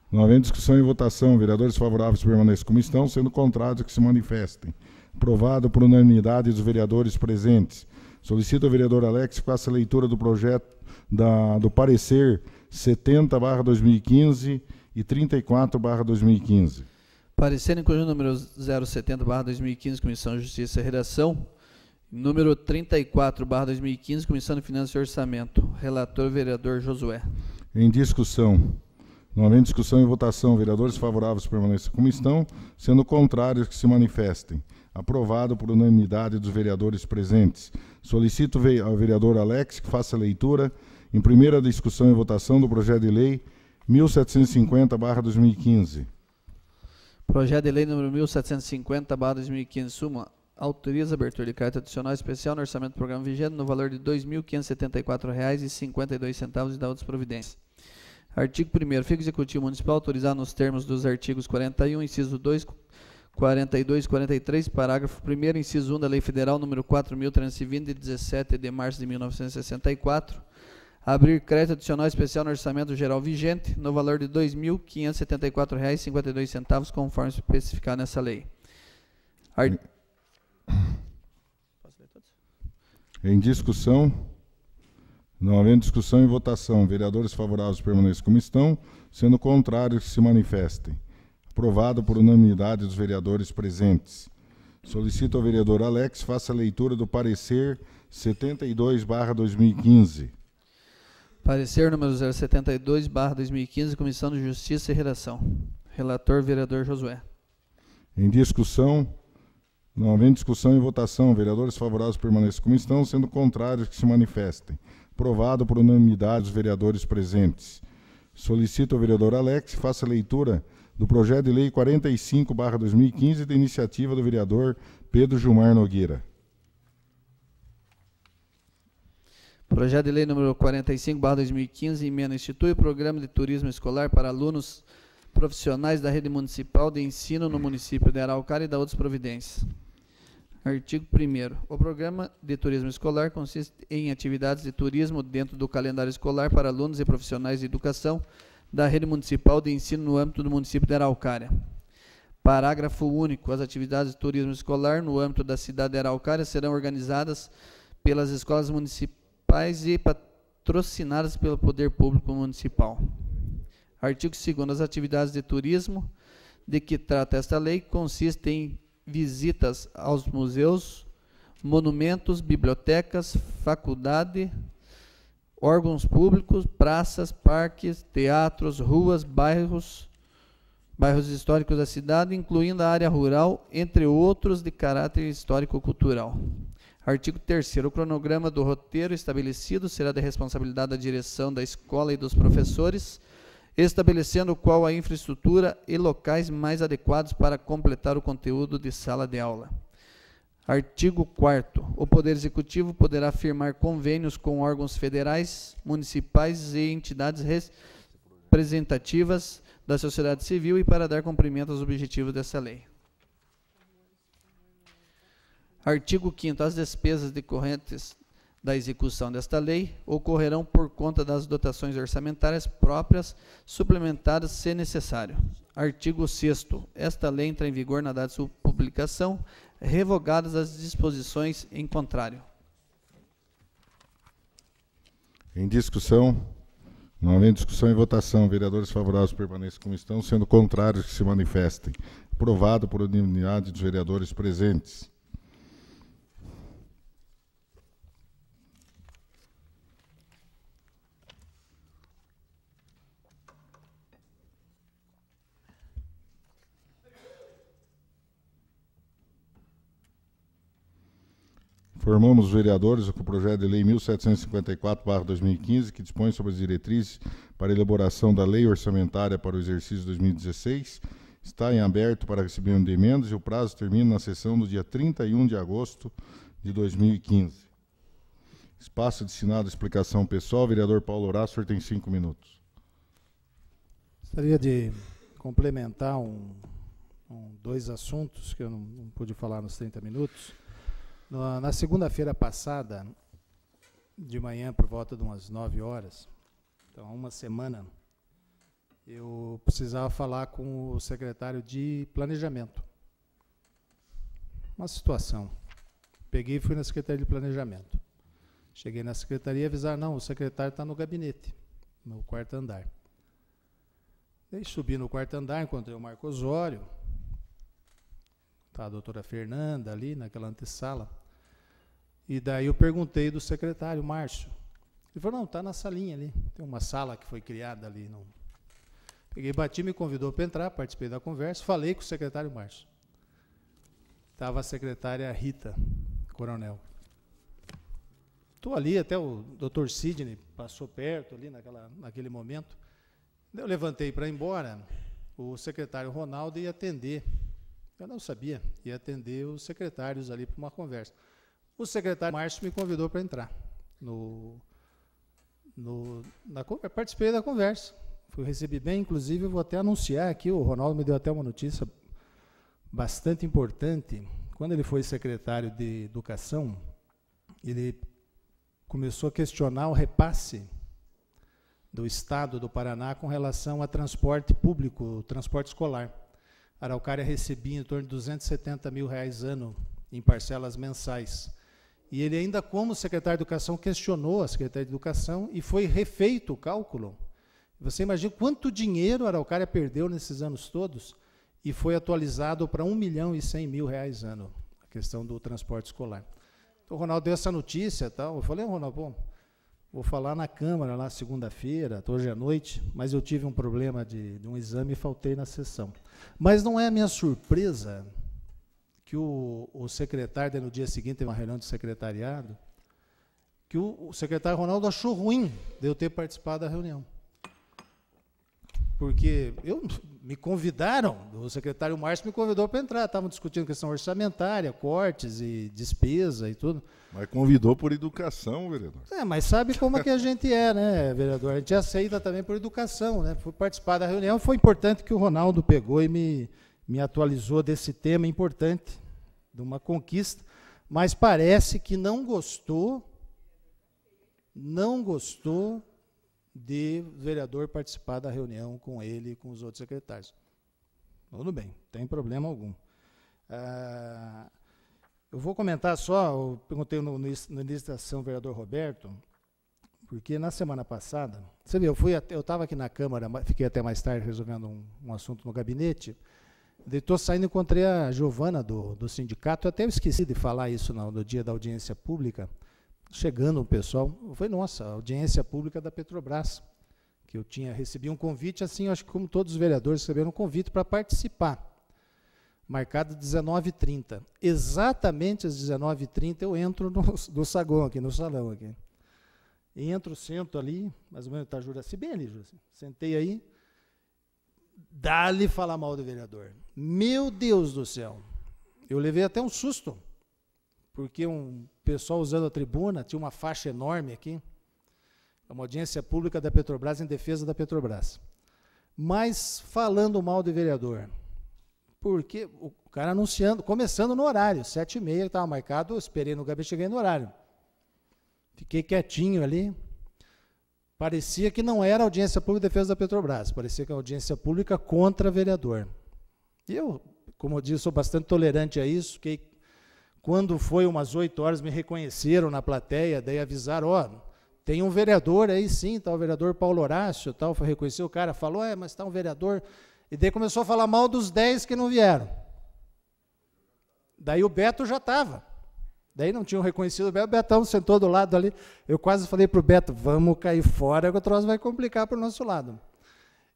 Não havendo discussão e votação, vereadores favoráveis permaneçam como estão, sendo contrários que se manifestem. Aprovado por unanimidade dos vereadores presentes. Solicito ao vereador Alex que faça a leitura do projeto do parecer 70/2015 e 34/2015. Parecer em conjunto número 070/2015, Comissão de Justiça e Redação. Número 34/2015, Comissão de Finanças e Orçamento. Relator, vereador Josué. Em discussão. Não havendo discussão e votação, vereadores favoráveis permaneçam como estão, sendo contrários que se manifestem. Aprovado por unanimidade dos vereadores presentes. Solicito ao vereador Alex que faça a leitura em primeira discussão e votação do projeto de lei 1750/2015. Projeto de lei número 1750/2015, súmula autoriza a abertura de carta adicional especial no orçamento do programa vigente no valor de R$ 2.574,52 e da outras providências. Artigo 1º. Fica o Executivo Municipal autorizado nos termos dos artigos 41, inciso 2, 42 e 43, parágrafo 1º, inciso 1 da Lei Federal número 4.320, de 17 de março de 1964, abrir crédito adicional especial no orçamento geral vigente no valor de R$ 2.574,52, conforme especificado nessa lei. Em discussão, não havendo discussão e votação, vereadores favoráveis permaneçam como estão, sendo contrários que se manifestem. Aprovado por unanimidade dos vereadores presentes. Solicito ao vereador Alex faça a leitura do parecer 72/2015. Parecer número 072/2015, Comissão de Justiça e Redação. Relator, vereador Josué. Em discussão, não havendo discussão e votação, vereadores favoráveis permaneçam como estão, sendo contrários que se manifestem. Aprovado por unanimidade dos vereadores presentes. Solicito ao vereador Alex que faça a leitura do projeto de lei 45/2015, de iniciativa do vereador Pedro Gilmar Nogueira. Projeto de lei número 45/2015, emenda institui o programa de turismo escolar para alunos profissionais da rede municipal de ensino no município de Araucária e da outras providências. Artigo 1º. O programa de turismo escolar consiste em atividades de turismo dentro do calendário escolar para alunos e profissionais de educação da rede municipal de ensino no âmbito do município de Araucária. Parágrafo único. As atividades de turismo escolar no âmbito da cidade de Araucária serão organizadas pelas escolas municipais e patrocinadas pelo Poder Público Municipal. Artigo 2º. As atividades de turismo de que trata esta lei consistem em visitas aos museus, monumentos, bibliotecas, faculdade, órgãos públicos, praças, parques, teatros, ruas, bairros históricos da cidade, incluindo a área rural, entre outros de caráter histórico-cultural. Artigo 3º. O cronograma do roteiro estabelecido será de responsabilidade da direção da escola e dos professores, estabelecendo qual a infraestrutura e locais mais adequados para completar o conteúdo de sala de aula. Artigo 4º. O Poder Executivo poderá firmar convênios com órgãos federais, municipais e entidades representativas da sociedade civil e para dar cumprimento aos objetivos dessa lei. Artigo 5º. As despesas decorrentes da execução desta lei ocorrerão por conta das dotações orçamentárias próprias, suplementadas se necessário. Artigo 6º. Esta lei entra em vigor na data de sua publicação, revogadas as disposições em contrário. Em discussão, não havendo discussão e votação, vereadores favoráveis permaneçam como estão, sendo contrários que se manifestem. Aprovado por unanimidade dos vereadores presentes. Informamos os vereadores que o projeto de lei 1754/2015, que dispõe sobre as diretrizes para a elaboração da lei orçamentária para o exercício 2016, está em aberto para recebimento de emendas e o prazo termina na sessão do dia 31 de agosto de 2015. Espaço destinado à explicação pessoal. Vereador Paulo Horácio, o senhor tem 5 minutos. Gostaria de complementar dois assuntos que eu não pude falar nos 30 minutos. Na segunda-feira passada, de manhã, por volta de umas 9 horas, então há uma semana, eu precisava falar com o secretário de Planejamento. Uma situação. Peguei e fui na Secretaria de Planejamento. Cheguei na secretaria e avisaram, não, o secretário está no gabinete, no 4º andar. Daí subi no 4º andar, encontrei o Marco Osório, está a doutora Fernanda ali, naquela antessala. E daí eu perguntei do secretário, Márcio. Ele falou, não, está na salinha ali. Tem uma sala que foi criada ali. Não. Peguei, bati, me convidou para entrar, participei da conversa, falei com o secretário Márcio. Estava a secretária Rita Coronel. Estou ali, até o doutor Sidney passou perto ali naquele momento. Eu levantei para ir embora, o secretário Ronaldo ia atender. Eu não sabia, ia atender os secretários ali para uma conversa. O secretário Márcio me convidou para entrar. Participei da conversa. Recebi bem, inclusive, vou até anunciar aqui, o Ronaldo me deu até uma notícia bastante importante. Quando ele foi secretário de Educação, ele começou a questionar o repasse do Estado do Paraná com relação a transporte público, transporte escolar. A Araucária recebia em torno de R$270 mil ano em parcelas mensais. E ele ainda, como secretário de Educação, questionou a Secretaria de Educação e foi refeito o cálculo. Você imagina quanto dinheiro a Araucária perdeu nesses anos todos e foi atualizado para R$1.100.000 ano, a questão do transporte escolar. Então, o Ronaldo deu essa notícia, tal. Eu falei, Ronaldo, bom, vou falar na Câmara lá segunda-feira, hoje à noite, mas eu tive um problema de um exame e faltei na sessão. Mas não é a minha surpresa que o secretário, no dia seguinte, teve uma reunião de secretariado, que o secretário Ronaldo achou ruim de eu ter participado da reunião. Porque me convidaram, o secretário Márcio me convidou para entrar, estavam discutindo questão orçamentária, cortes e despesa e tudo. Mas convidou por educação, vereador. Mas sabe como é que a gente é, né, vereador? A gente aceita também por educação, né? Fui participar da reunião, foi importante que o Ronaldo pegou e me atualizou desse tema importante, de uma conquista, mas parece que não gostou de o vereador participar da reunião com ele e com os outros secretários. Tudo bem, não tem problema algum. Eu vou comentar só, eu perguntei no início da sessão, vereador Roberto, porque na semana passada, você viu, eu estava aqui na Câmara, fiquei até mais tarde resolvendo um assunto no gabinete, estou saindo, encontrei a Giovana do sindicato, eu até esqueci de falar isso no dia da audiência pública, chegando o pessoal, foi nossa, a audiência pública da Petrobras, que eu recebi um convite, assim, acho que como todos os vereadores receberam um convite para participar, marcado 19h30. Exatamente às 19h30 eu entro no saguão aqui, no salão aqui. Entro, sento ali, mais ou menos, está Juraci, bem ali, Juraci. Sentei aí, dá-lhe falar mal do vereador. Meu Deus do céu, eu levei até um susto, porque um pessoal usando a tribuna, tinha uma faixa enorme aqui, uma audiência pública da Petrobras em defesa da Petrobras. Mas falando mal do vereador, porque o cara anunciando, começando no horário, 7h30, estava marcado, eu esperei no gabinete, cheguei no horário. Fiquei quietinho ali, parecia que não era audiência pública de defesa da Petrobras, parecia que era audiência pública contra vereador. E eu, como eu disse, sou bastante tolerante a isso, que quando foi umas 8 horas, me reconheceram na plateia, daí avisaram, tem um vereador aí sim, tá o vereador Paulo Horácio, tal, foi reconhecer, o cara falou, mas está um vereador, e daí começou a falar mal dos 10 que não vieram. Daí o Beto já estava. Daí não tinham reconhecido o Beto, o Betão sentou do lado ali, eu quase falei para o Beto, vamos cair fora, que o troço vai complicar para o nosso lado.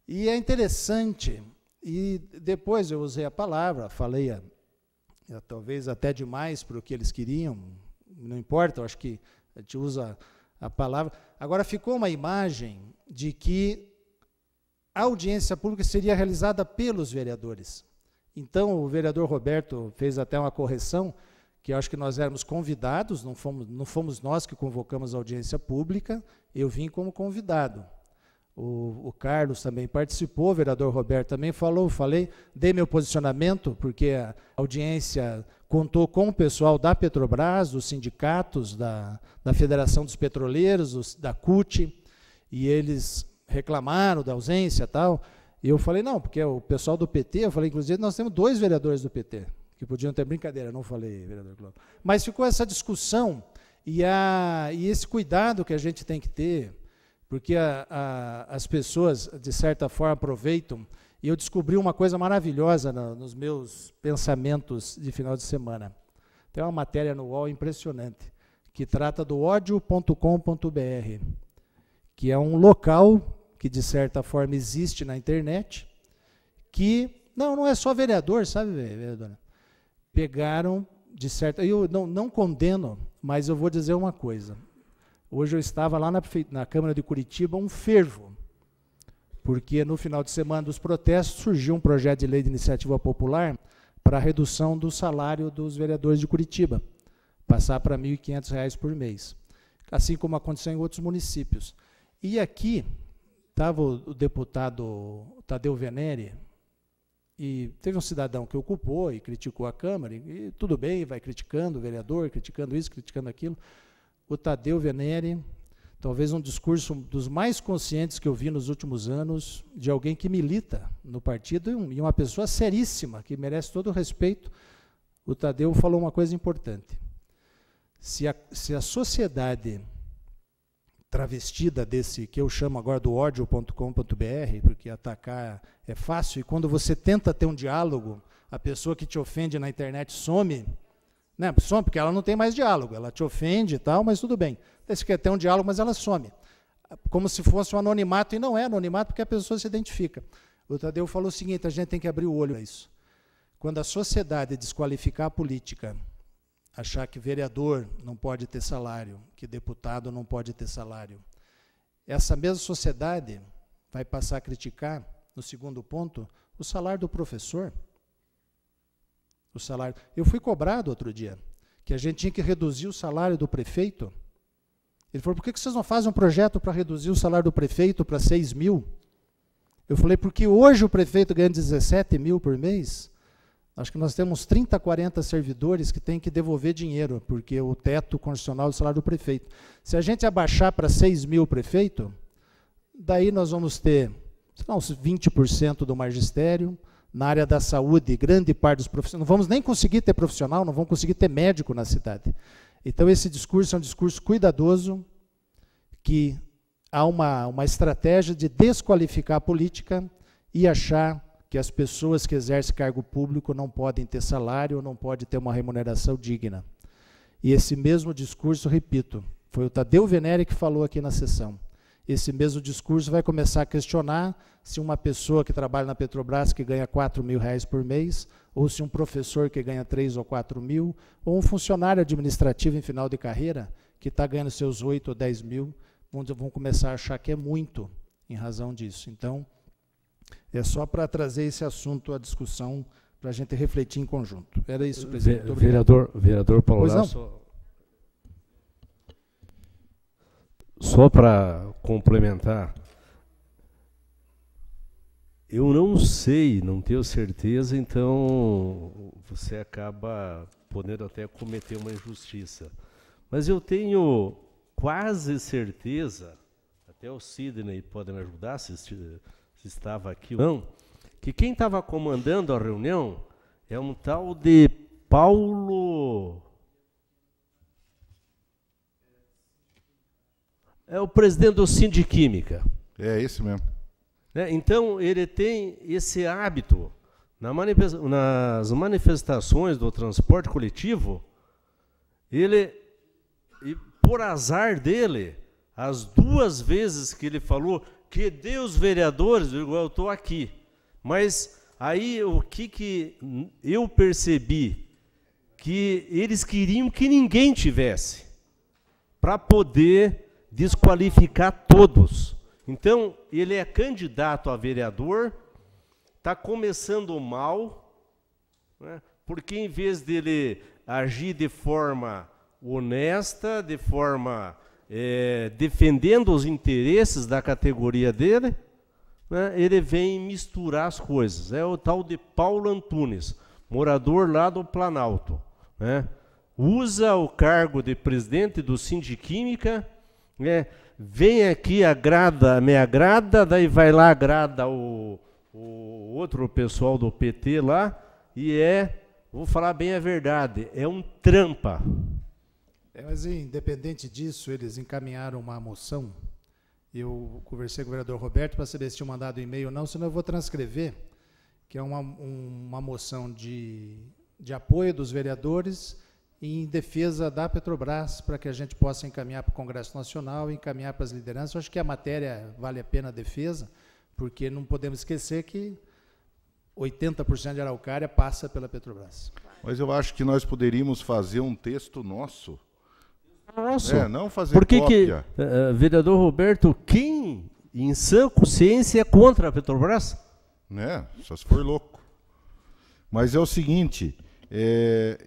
E é interessante, e depois eu usei a palavra, falei talvez até demais para o que eles queriam, não importa, eu acho que a gente usa a palavra. Agora ficou uma imagem de que a audiência pública seria realizada pelos vereadores. Então, o vereador Roberto fez até uma correção, que eu acho que nós éramos convidados, não fomos nós que convocamos a audiência pública, eu vim como convidado. O Carlos também participou, o vereador Roberto também falei, dei meu posicionamento, porque a audiência contou com o pessoal da Petrobras, dos sindicatos, da Federação dos Petroleiros, da CUT, e eles reclamaram da ausência e tal, e eu falei, não, porque o pessoal do PT, eu falei, inclusive, nós temos 2 vereadores do PT, que podiam ter brincadeira, não falei, vereador Cláudio. Mas ficou essa discussão e esse cuidado que a gente tem que ter, porque as pessoas, de certa forma, aproveitam, e eu descobri uma coisa maravilhosa nos meus pensamentos de final de semana. Tem uma matéria no UOL impressionante, que trata do ódio.com.br, que é um local que, de certa forma, existe na internet, que, não é só vereador, sabe, vereadora? Pegaram, de certa... Eu não condeno, mas eu vou dizer uma coisa. Hoje eu estava lá na Câmara de Curitiba, um fervo, porque no final de semana dos protestos surgiu um projeto de lei de iniciativa popular para a redução do salário dos vereadores de Curitiba, passar para R$ 1.500 por mês, assim como aconteceu em outros municípios. E aqui estava o deputado Tadeu Venere, e teve um cidadão que ocupou e criticou a Câmara, e tudo bem, vai criticando o vereador, criticando isso, criticando aquilo. O Tadeu Venere, talvez um discurso dos mais conscientes que eu vi nos últimos anos, de alguém que milita no partido, e uma pessoa seríssima, que merece todo o respeito. O Tadeu falou uma coisa importante. Se a sociedade travestida desse, que eu chamo agora do ódio.com.br, porque atacar é fácil, e quando você tenta ter um diálogo, a pessoa que te ofende na internet some, né? Some porque ela não tem mais diálogo, ela te ofende e tal, mas tudo bem. Você quer ter um diálogo, mas ela some. Como se fosse um anonimato, e não é anonimato porque a pessoa se identifica. O Tadeu falou o seguinte, a gente tem que abrir o olho a isso. Quando a sociedade desqualificar a política, achar que vereador não pode ter salário, que deputado não pode ter salário, essa mesma sociedade vai passar a criticar, no segundo ponto, o salário do professor. O salário. Eu fui cobrado outro dia, que a gente tinha que reduzir o salário do prefeito. Ele falou, por que vocês não fazem um projeto para reduzir o salário do prefeito para 6 mil? Eu falei, porque hoje o prefeito ganha 17 mil por mês. Acho que nós temos 30, 40 servidores que têm que devolver dinheiro, porque o teto constitucional do salário do prefeito. Se a gente abaixar para 6 mil prefeito, daí nós vamos ter, sei lá, uns 20% do magistério. Na área da saúde, grande parte dos profissionais, não vamos nem conseguir ter profissional, não vamos conseguir ter médico na cidade. Então, esse discurso é um discurso cuidadoso, que há uma estratégia de desqualificar a política e achar que as pessoas que exercem cargo público não podem ter salário, não podem ter uma remuneração digna. E esse mesmo discurso, repito, foi o Tadeu Venere que falou aqui na sessão. Esse mesmo discurso vai começar a questionar se uma pessoa que trabalha na Petrobras, que ganha R$4.000 por mês, ou se um professor que ganha 3 ou 4 mil, ou um funcionário administrativo em final de carreira, que está ganhando seus 8 ou 10 mil, vão começar a achar que é muito em razão disso. Então, é só para trazer esse assunto à discussão, para a gente refletir em conjunto. Era isso, presidente. Muito obrigado. Vereador Paulo Lasso. Só para complementar, eu não sei, não tenho certeza, então você acaba podendo até cometer uma injustiça. Mas eu tenho quase certeza, até o Sidney pode me ajudar, se estava aqui ou não, que quem estava comandando a reunião é um tal de Paulo... É o presidente do Sindiquímica. É esse mesmo. Então, ele tem esse hábito, nas manifestações do transporte coletivo, ele, e por azar dele, as 2 vezes que ele falou que Deus, vereadores, eu estou aqui. Mas aí o que eu percebi? Que eles queriam que ninguém tivesse, para poder desqualificar todos. Então, ele é candidato a vereador, está começando mal, né, porque em vez dele agir de forma honesta, de forma defendendo os interesses da categoria dele, né, ele vem misturar as coisas. É o tal de Paulo Antunes, morador lá do Planalto, né, usa o cargo de presidente do Sindiquímica, vem aqui, me agrada, daí vai lá, agrada o outro pessoal do PT lá, e vou falar bem a verdade, é um trampa. Mas, independente disso, eles encaminharam uma moção. Eu conversei com o vereador Roberto para saber se tinha mandado e-mail ou não, senão eu vou transcrever, que é uma moção de apoio dos vereadores em defesa da Petrobras, para que a gente possa encaminhar para o Congresso Nacional e encaminhar para as lideranças. Eu acho que a matéria vale a pena a defesa, porque não podemos esquecer que 80% de Araucária passa pela Petrobras. Mas eu acho que nós poderíamos fazer um texto nosso. Nossa, não fazer cópia. Vereador Roberto, quem em sã consciência é contra a Petrobras? Só se for louco. Mas é o seguinte...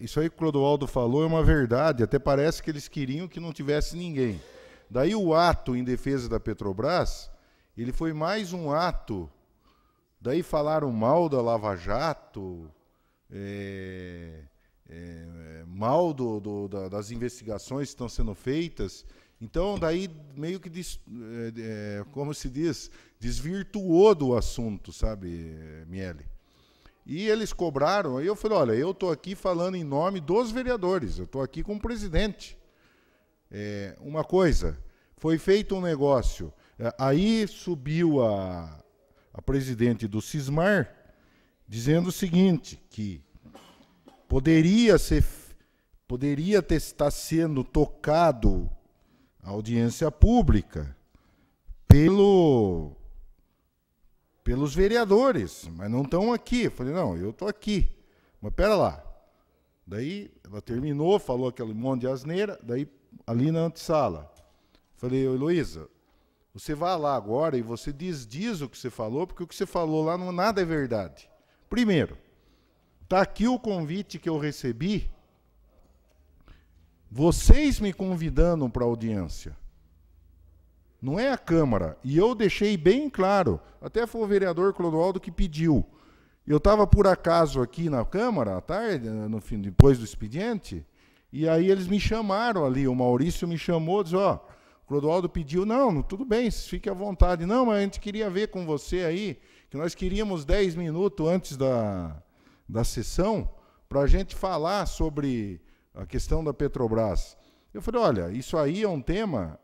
isso aí que o Clodoaldo falou é uma verdade, até parece que eles queriam que não tivesse ninguém. Daí o ato em defesa da Petrobras, ele foi mais um ato, daí falaram mal da Lava Jato, mal das investigações que estão sendo feitas. Então, daí meio que, como se diz, desvirtuou do assunto, sabe, Miele? E eles cobraram, aí eu falei, olha, eu estou aqui falando em nome dos vereadores, eu estou aqui como presidente. Uma coisa, foi feito um negócio, aí subiu a presidente do Cismar, dizendo o seguinte, que poderia estar sendo tocado a audiência pública pelos vereadores, mas não estão aqui. Eu falei, não, eu estou aqui. Mas espera lá. Daí ela terminou, falou aquele monte de asneira, daí ali na antessala. Falei, Heloísa, você vai lá agora e você diz o que você falou, porque o que você falou lá nada é verdade. Primeiro, está aqui o convite que eu recebi, vocês me convidando para a audiência. Não é a Câmara. E eu deixei bem claro, até foi o vereador Clodoaldo que pediu, Eu estava, por acaso, aqui na Câmara, à tarde, no fim, depois do expediente, e aí eles me chamaram ali, o Maurício me chamou, disse, ó, o Clodoaldo pediu, não, tudo bem, fique à vontade. Não, mas a gente queria ver com você aí, que nós queríamos 10 minutos antes da sessão, para a gente falar sobre a questão da Petrobras. Eu falei, olha, isso aí é um tema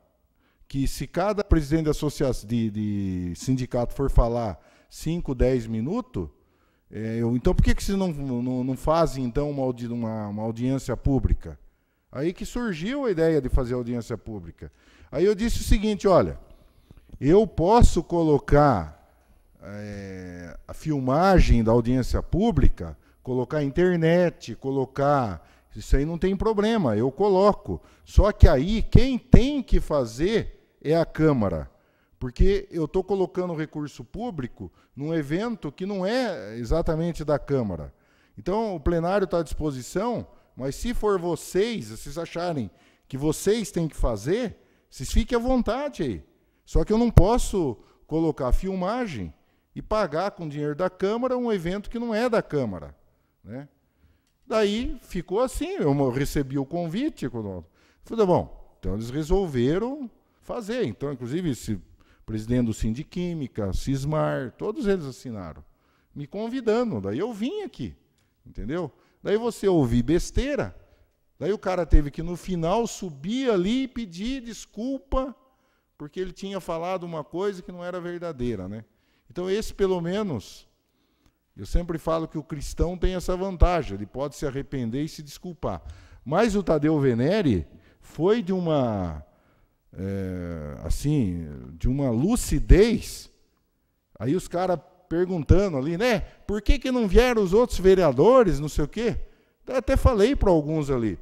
que, se cada presidente de associação de sindicato for falar 5, 10 minutos, então por que vocês não fazem então uma audiência pública? Aí que surgiu a ideia de fazer audiência pública. Aí eu disse o seguinte, olha, eu posso colocar a filmagem da audiência pública, colocar internet, isso aí não tem problema, eu coloco. Só que aí quem tem que fazer é a Câmara, porque eu estou colocando recurso público num evento que não é exatamente da Câmara. Então, o plenário está à disposição, mas se for vocês acharem que vocês têm que fazer, vocês fiquem à vontade aí. Só que eu não posso colocar filmagem e pagar com dinheiro da Câmara um evento que não é da Câmara, né? Daí ficou assim, eu recebi o convite, falei, bom, então eles resolveram fazer. Então, inclusive, esse presidente do Sindiquímica, Cismar, todos eles assinaram, me convidando. Daí eu vim aqui, entendeu? Daí você ouvir besteira, daí o cara teve que, no final, subir ali e pedir desculpa, porque ele tinha falado uma coisa que não era verdadeira, né? Então, esse, pelo menos, eu sempre falo que o cristão tem essa vantagem, ele pode se arrepender e se desculpar. Mas o Tadeu Venere foi de uma lucidez. Aí os caras perguntando ali, né? Por que não vieram os outros vereadores, não sei o quê? Eu até falei para alguns ali.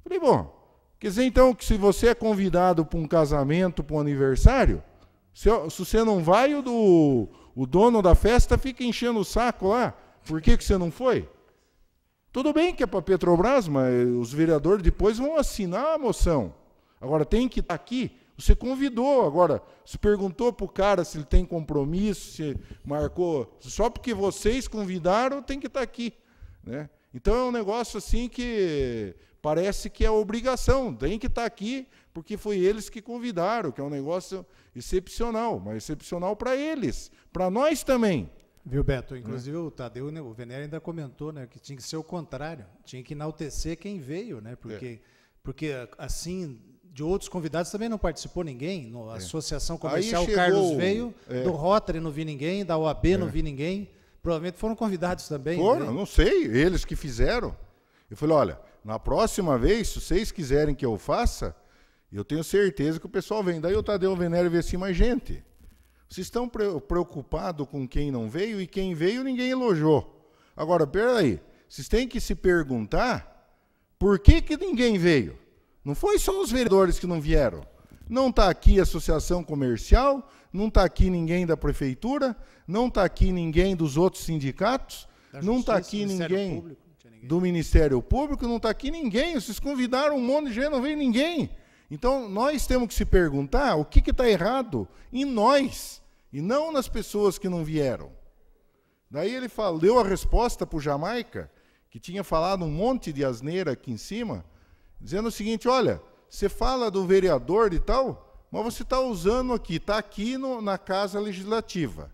Falei, bom, quer dizer então que se você é convidado para um casamento, para um aniversário, se você não vai, o dono da festa fica enchendo o saco lá. Por que você não foi? Tudo bem que é para a Petrobras, mas os vereadores depois vão assinar a moção. Agora, tem que estar aqui. Você convidou. Agora, você perguntou para o cara se ele tem compromisso, se marcou. Só porque vocês convidaram, tem que estar aqui, né? Então, é um negócio assim que parece que é obrigação. Tem que estar aqui, porque foi eles que convidaram, que é um negócio excepcional, mas excepcional para eles, para nós também. Viu, Beto? Inclusive o Tadeu, né, o Venere ainda comentou, né, que tinha que ser o contrário, tinha que enaltecer quem veio, né, porque assim, de outros convidados também não participou ninguém, a Associação Comercial Carlos veio, do Rotary não vi ninguém, da OAB não vi ninguém, provavelmente foram convidados também. Foram, né? Não sei, eles que fizeram. Eu falei, olha, na próxima vez, se vocês quiserem que eu faça, eu tenho certeza que o pessoal vem. Daí o Tadeu Venere veio assim, mas gente, vocês estão preocupados com quem não veio e quem veio ninguém elogiou. Agora, peraí, vocês têm que se perguntar por que ninguém veio. Não foi só os vereadores que não vieram. Não está aqui a associação comercial, não está aqui ninguém da prefeitura, não está aqui ninguém dos outros sindicatos, não está aqui ninguém do Ministério Público, não está aqui ninguém. Vocês convidaram um monte de gente, não veio ninguém. Então, nós temos que se perguntar o que está errado em nós, e não nas pessoas que não vieram. Daí ele deu a resposta para o Jamaica, que tinha falado um monte de asneira aqui em cima, dizendo o seguinte, olha, você fala do vereador e tal, mas você está usando aqui, está aqui na Casa Legislativa.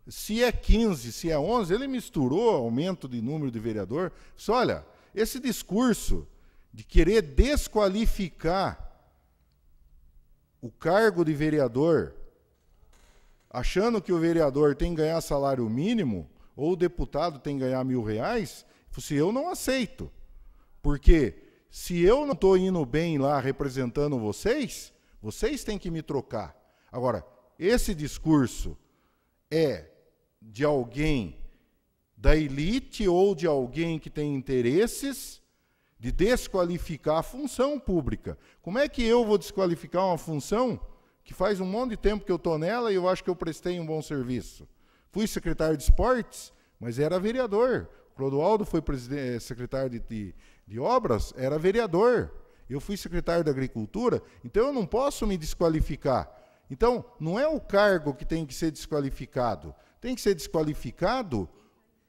Se é 15, se é 11, ele misturou aumento de número de vereador. Disse, olha, esse discurso de querer desqualificar o cargo de vereador, achando que o vereador tem que ganhar salário mínimo, ou o deputado tem que ganhar R$1.000, eu não aceito. Porque se eu não estou indo bem lá representando vocês, vocês têm que me trocar. Agora, esse discurso é de alguém da elite ou de alguém que tem interesses de desqualificar a função pública. Como é que eu vou desqualificar uma função que faz um monte de tempo que eu estou nela e eu acho que eu prestei um bom serviço? Fui secretário de esportes, mas era vereador. O Clodoaldo foi secretário de obras, era vereador. Eu fui secretário da agricultura, então eu não posso me desqualificar. Então, não é o cargo que tem que ser desqualificado. Tem que ser desqualificado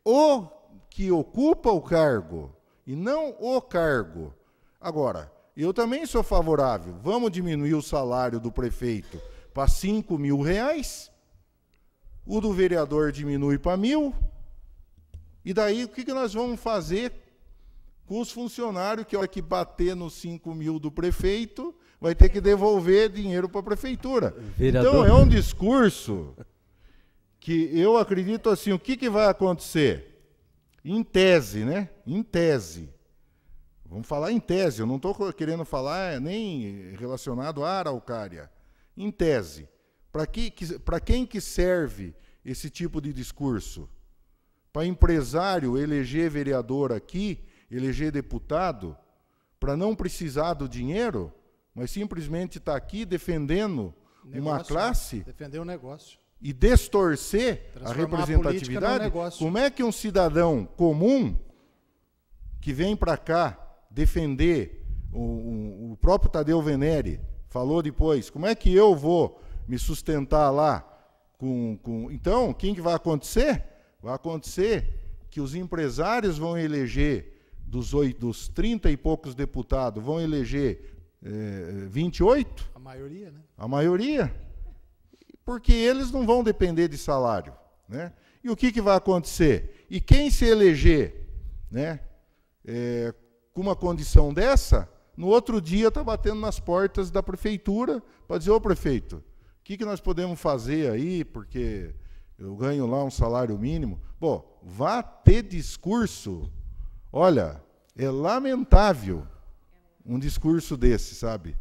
o que ocupa o cargo, e não o cargo. Agora, eu também sou favorável. Vamos diminuir o salário do prefeito para R$5.000, o do vereador diminui para 1.000, e daí o que nós vamos fazer com os funcionários que, a hora que bater nos 5.000 do prefeito, vai ter que devolver dinheiro para a prefeitura? Vereador. Então, é um discurso que eu acredito assim, o que vai acontecer? Em tese, né? Em tese. Vamos falar em tese, eu não estou querendo falar nem relacionado à Araucária. Em tese. Para quem que serve esse tipo de discurso? Para empresário eleger vereador aqui, eleger deputado, para não precisar do dinheiro, mas simplesmente estar aqui defendendo uma classe, defender um negócio e distorcer a representatividade. Como é que um cidadão comum que vem para cá defender, o próprio Tadeu Venere falou depois, como é que eu vou me sustentar lá? Então, quem que vai acontecer? Vai acontecer que os empresários vão eleger, dos 30 e poucos deputados, vão eleger 28? A maioria, né? A maioria. Porque eles não vão depender de salário, né? E o que vai acontecer? E quem se eleger, né, com uma condição dessa, no outro dia está batendo nas portas da prefeitura para dizer, ô prefeito, o que nós podemos fazer aí, porque eu ganho lá um salário mínimo. Bom, vá ter discurso. Olha, é lamentável um discurso desse, sabe?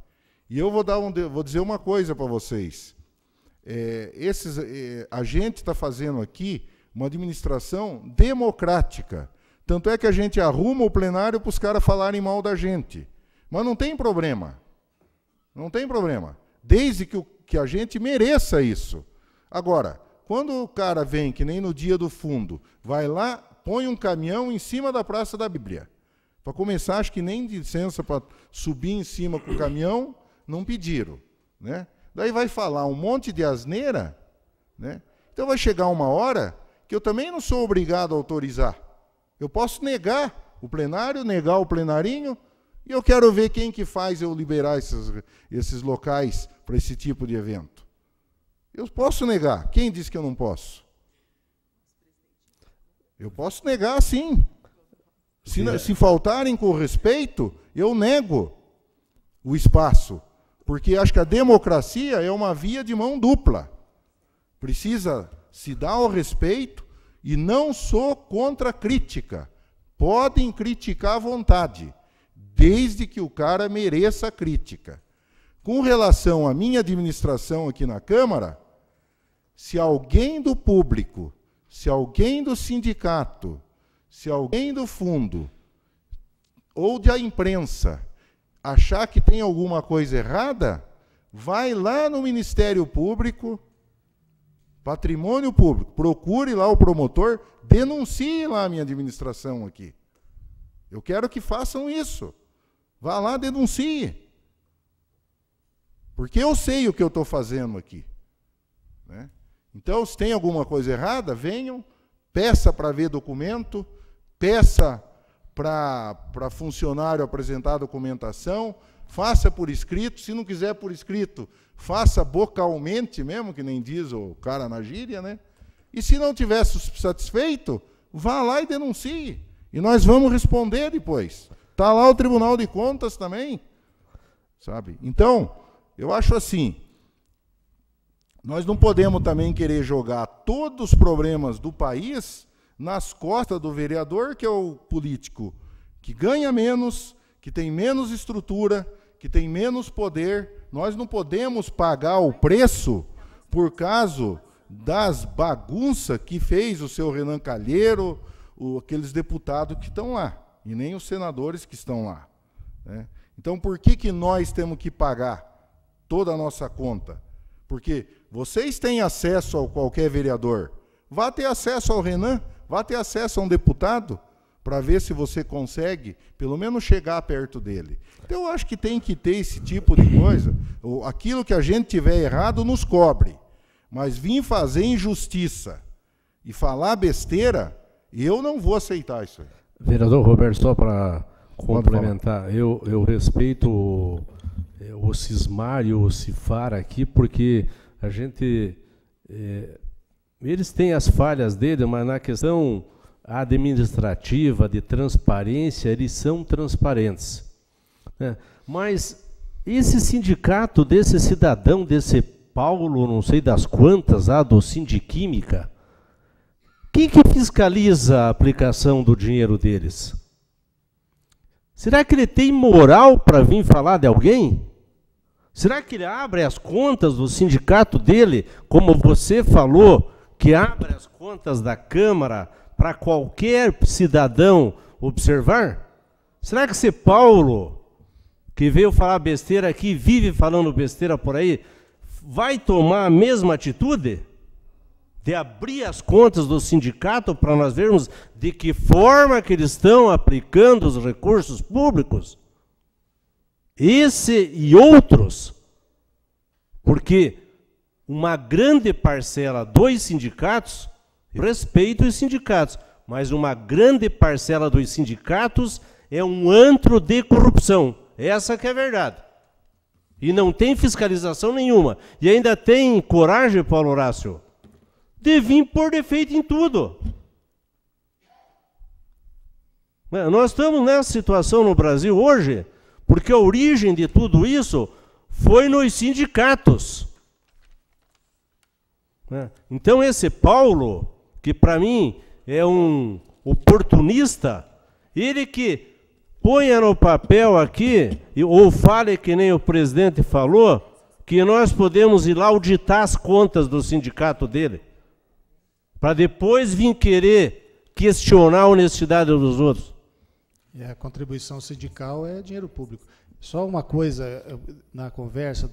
E eu vou dizer uma coisa para vocês. A gente está fazendo aqui uma administração democrática. Tanto é que a gente arruma o plenário para os caras falarem mal da gente. Mas não tem problema. Não tem problema. Desde que a gente mereça isso. Agora, quando o cara vem, que nem no Dia do Fundo, vai lá, põe um caminhão em cima da Praça da Bíblia. Para começar, acho que nem licença para subir em cima com o caminhão, não pediram, né? Daí vai falar um monte de asneira, né? Então vai chegar uma hora que eu também não sou obrigado a autorizar. Eu posso negar o plenário, negar o plenarinho, e eu quero ver quem que faz eu liberar esses locais para esse tipo de evento. Eu posso negar. Quem disse que eu não posso? Eu posso negar, sim. Se faltarem com respeito, eu nego o espaço. Porque acho que a democracia é uma via de mão dupla. Precisa se dar o respeito e não sou contra a crítica. Podem criticar à vontade, desde que o cara mereça a crítica. Com relação à minha administração aqui na Câmara, se alguém do público, se alguém do sindicato, se alguém do fundo ou da imprensa achar que tem alguma coisa errada, vai lá no Ministério Público, Patrimônio Público, procure lá o promotor, denuncie lá a minha administração aqui. Eu quero que façam isso. Vá lá, denuncie. Porque eu sei o que eu estou fazendo aqui, né? Então, se tem alguma coisa errada, venham, peça para ver documento, peça para funcionário apresentar a documentação, faça por escrito, se não quiser por escrito, faça vocalmente mesmo, que nem diz o cara na gíria, né? E se não tiver satisfeito, vá lá e denuncie. E nós vamos responder depois. Está lá o Tribunal de Contas também, sabe? Então, eu acho assim, nós não podemos também querer jogar todos os problemas do país nas costas do vereador, que é o político que ganha menos, que tem menos estrutura, que tem menos poder. Nós não podemos pagar o preço por causa das bagunças que fez o seu Renan Calheiro, aqueles deputados que estão lá, e nem os senadores que estão lá, né? Então, por que nós temos que pagar toda a nossa conta? Porque vocês têm acesso a qualquer vereador. Vá ter acesso ao Renan, vá ter acesso a um deputado, para ver se você consegue, pelo menos, chegar perto dele. Então, eu acho que tem que ter esse tipo de coisa. Aquilo que a gente tiver errado, nos cobre. Mas vir fazer injustiça e falar besteira, Eu não vou aceitar isso aí. Vereador Roberto, só para complementar, eu respeito o Cismar e o Cifar aqui, porque a gente... eles têm as falhas dele, mas na questão administrativa, de transparência, eles são transparentes. Mas esse sindicato desse cidadão, desse Paulo, não sei das quantas, do Sindiquímica, quem que fiscaliza a aplicação do dinheiro deles? Será que ele tem moral para vir falar de alguém? Será que ele abre as contas do sindicato dele, como você falou, que abre as contas da Câmara para qualquer cidadão observar? Será que esse Paulo, que veio falar besteira aqui, vive falando besteira por aí, vai tomar a mesma atitude de abrir as contas do sindicato para nós vermos de que forma que eles estão aplicando os recursos públicos? Esse e outros, porque uma grande parcela dos sindicatos, respeito os sindicatos, mas uma grande parcela dos sindicatos é um antro de corrupção. Essa que é a verdade. E não tem fiscalização nenhuma. E ainda tem coragem, Paulo Horácio, de vir por defeito em tudo. Nós estamos nessa situação no Brasil hoje, porque a origem de tudo isso foi nos sindicatos. Então esse Paulo, que para mim é um oportunista, ele que ponha no papel aqui, ou fale que nem o presidente falou, que nós podemos ir lá auditar as contas do sindicato dele, para depois vir querer questionar a honestidade dos outros. E a contribuição sindical é dinheiro público. Só uma coisa, na conversa,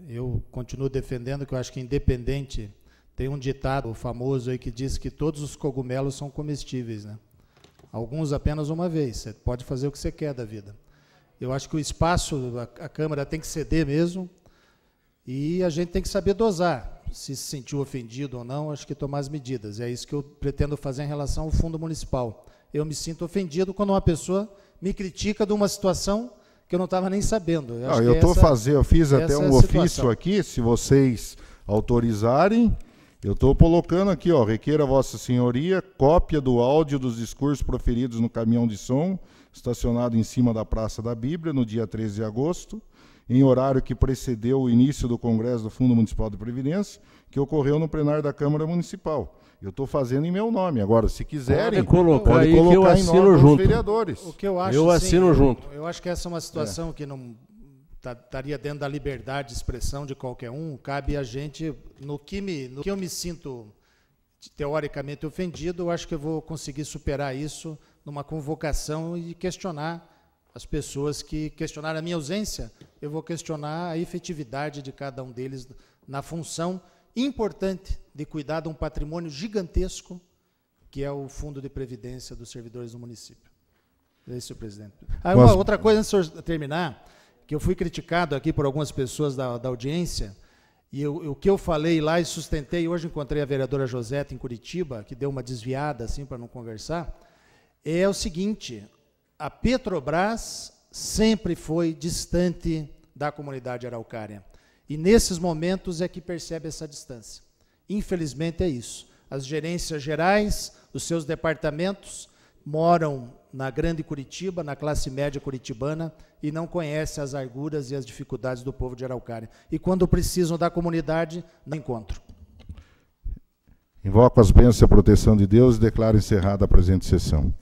eu continuo defendendo que eu acho que independente, tem um ditado famoso aí que diz que todos os cogumelos são comestíveis, né? Alguns apenas uma vez, você pode fazer o que você quer da vida. Eu acho que o espaço, a Câmara tem que ceder mesmo, e a gente tem que saber dosar. Se sentiu ofendido ou não, acho que tomar as medidas. É isso que eu pretendo fazer em relação ao Fundo Municipal. Eu me sinto ofendido quando uma pessoa me critica de uma situação que eu não estava nem sabendo. Eu fiz até um ofício aqui, se vocês autorizarem, eu estou colocando aqui, requeira Vossa Senhoria, cópia do áudio dos discursos proferidos no caminhão de som, estacionado em cima da Praça da Bíblia, no dia 13 de agosto, em horário que precedeu o início do Congresso do Fundo Municipal de Previdência, que ocorreu no plenário da Câmara Municipal. Eu estou fazendo em meu nome. Agora, se quiserem, pode colocar aí que eu assino junto. Vereadores. O que eu acho, eu assino junto. Eu acho que essa é uma situação que não estaria dentro da liberdade de expressão de qualquer um. Cabe a gente, no que eu me sinto teoricamente ofendido, eu acho que eu vou conseguir superar isso numa convocação e questionar as pessoas que questionaram a minha ausência. Eu vou questionar a efetividade de cada um deles na função importante de cuidar de um patrimônio gigantesco, que é o Fundo de Previdência dos servidores do município. É isso, senhor presidente. Uma outra coisa, antes de terminar, que eu fui criticado aqui por algumas pessoas da audiência, e o que eu falei lá e sustentei, hoje encontrei a vereadora Josete em Curitiba, que deu uma desviada assim para não conversar, é o seguinte: a Petrobras sempre foi distante da comunidade araucária. E nesses momentos é que percebe essa distância. Infelizmente é isso. As gerências gerais, os seus departamentos, moram na grande Curitiba, na classe média curitibana, e não conhecem as arguras e as dificuldades do povo de Araucária. E quando precisam da comunidade, não encontram. Invoco as bênçãos e a proteção de Deus e declaro encerrada a presente sessão.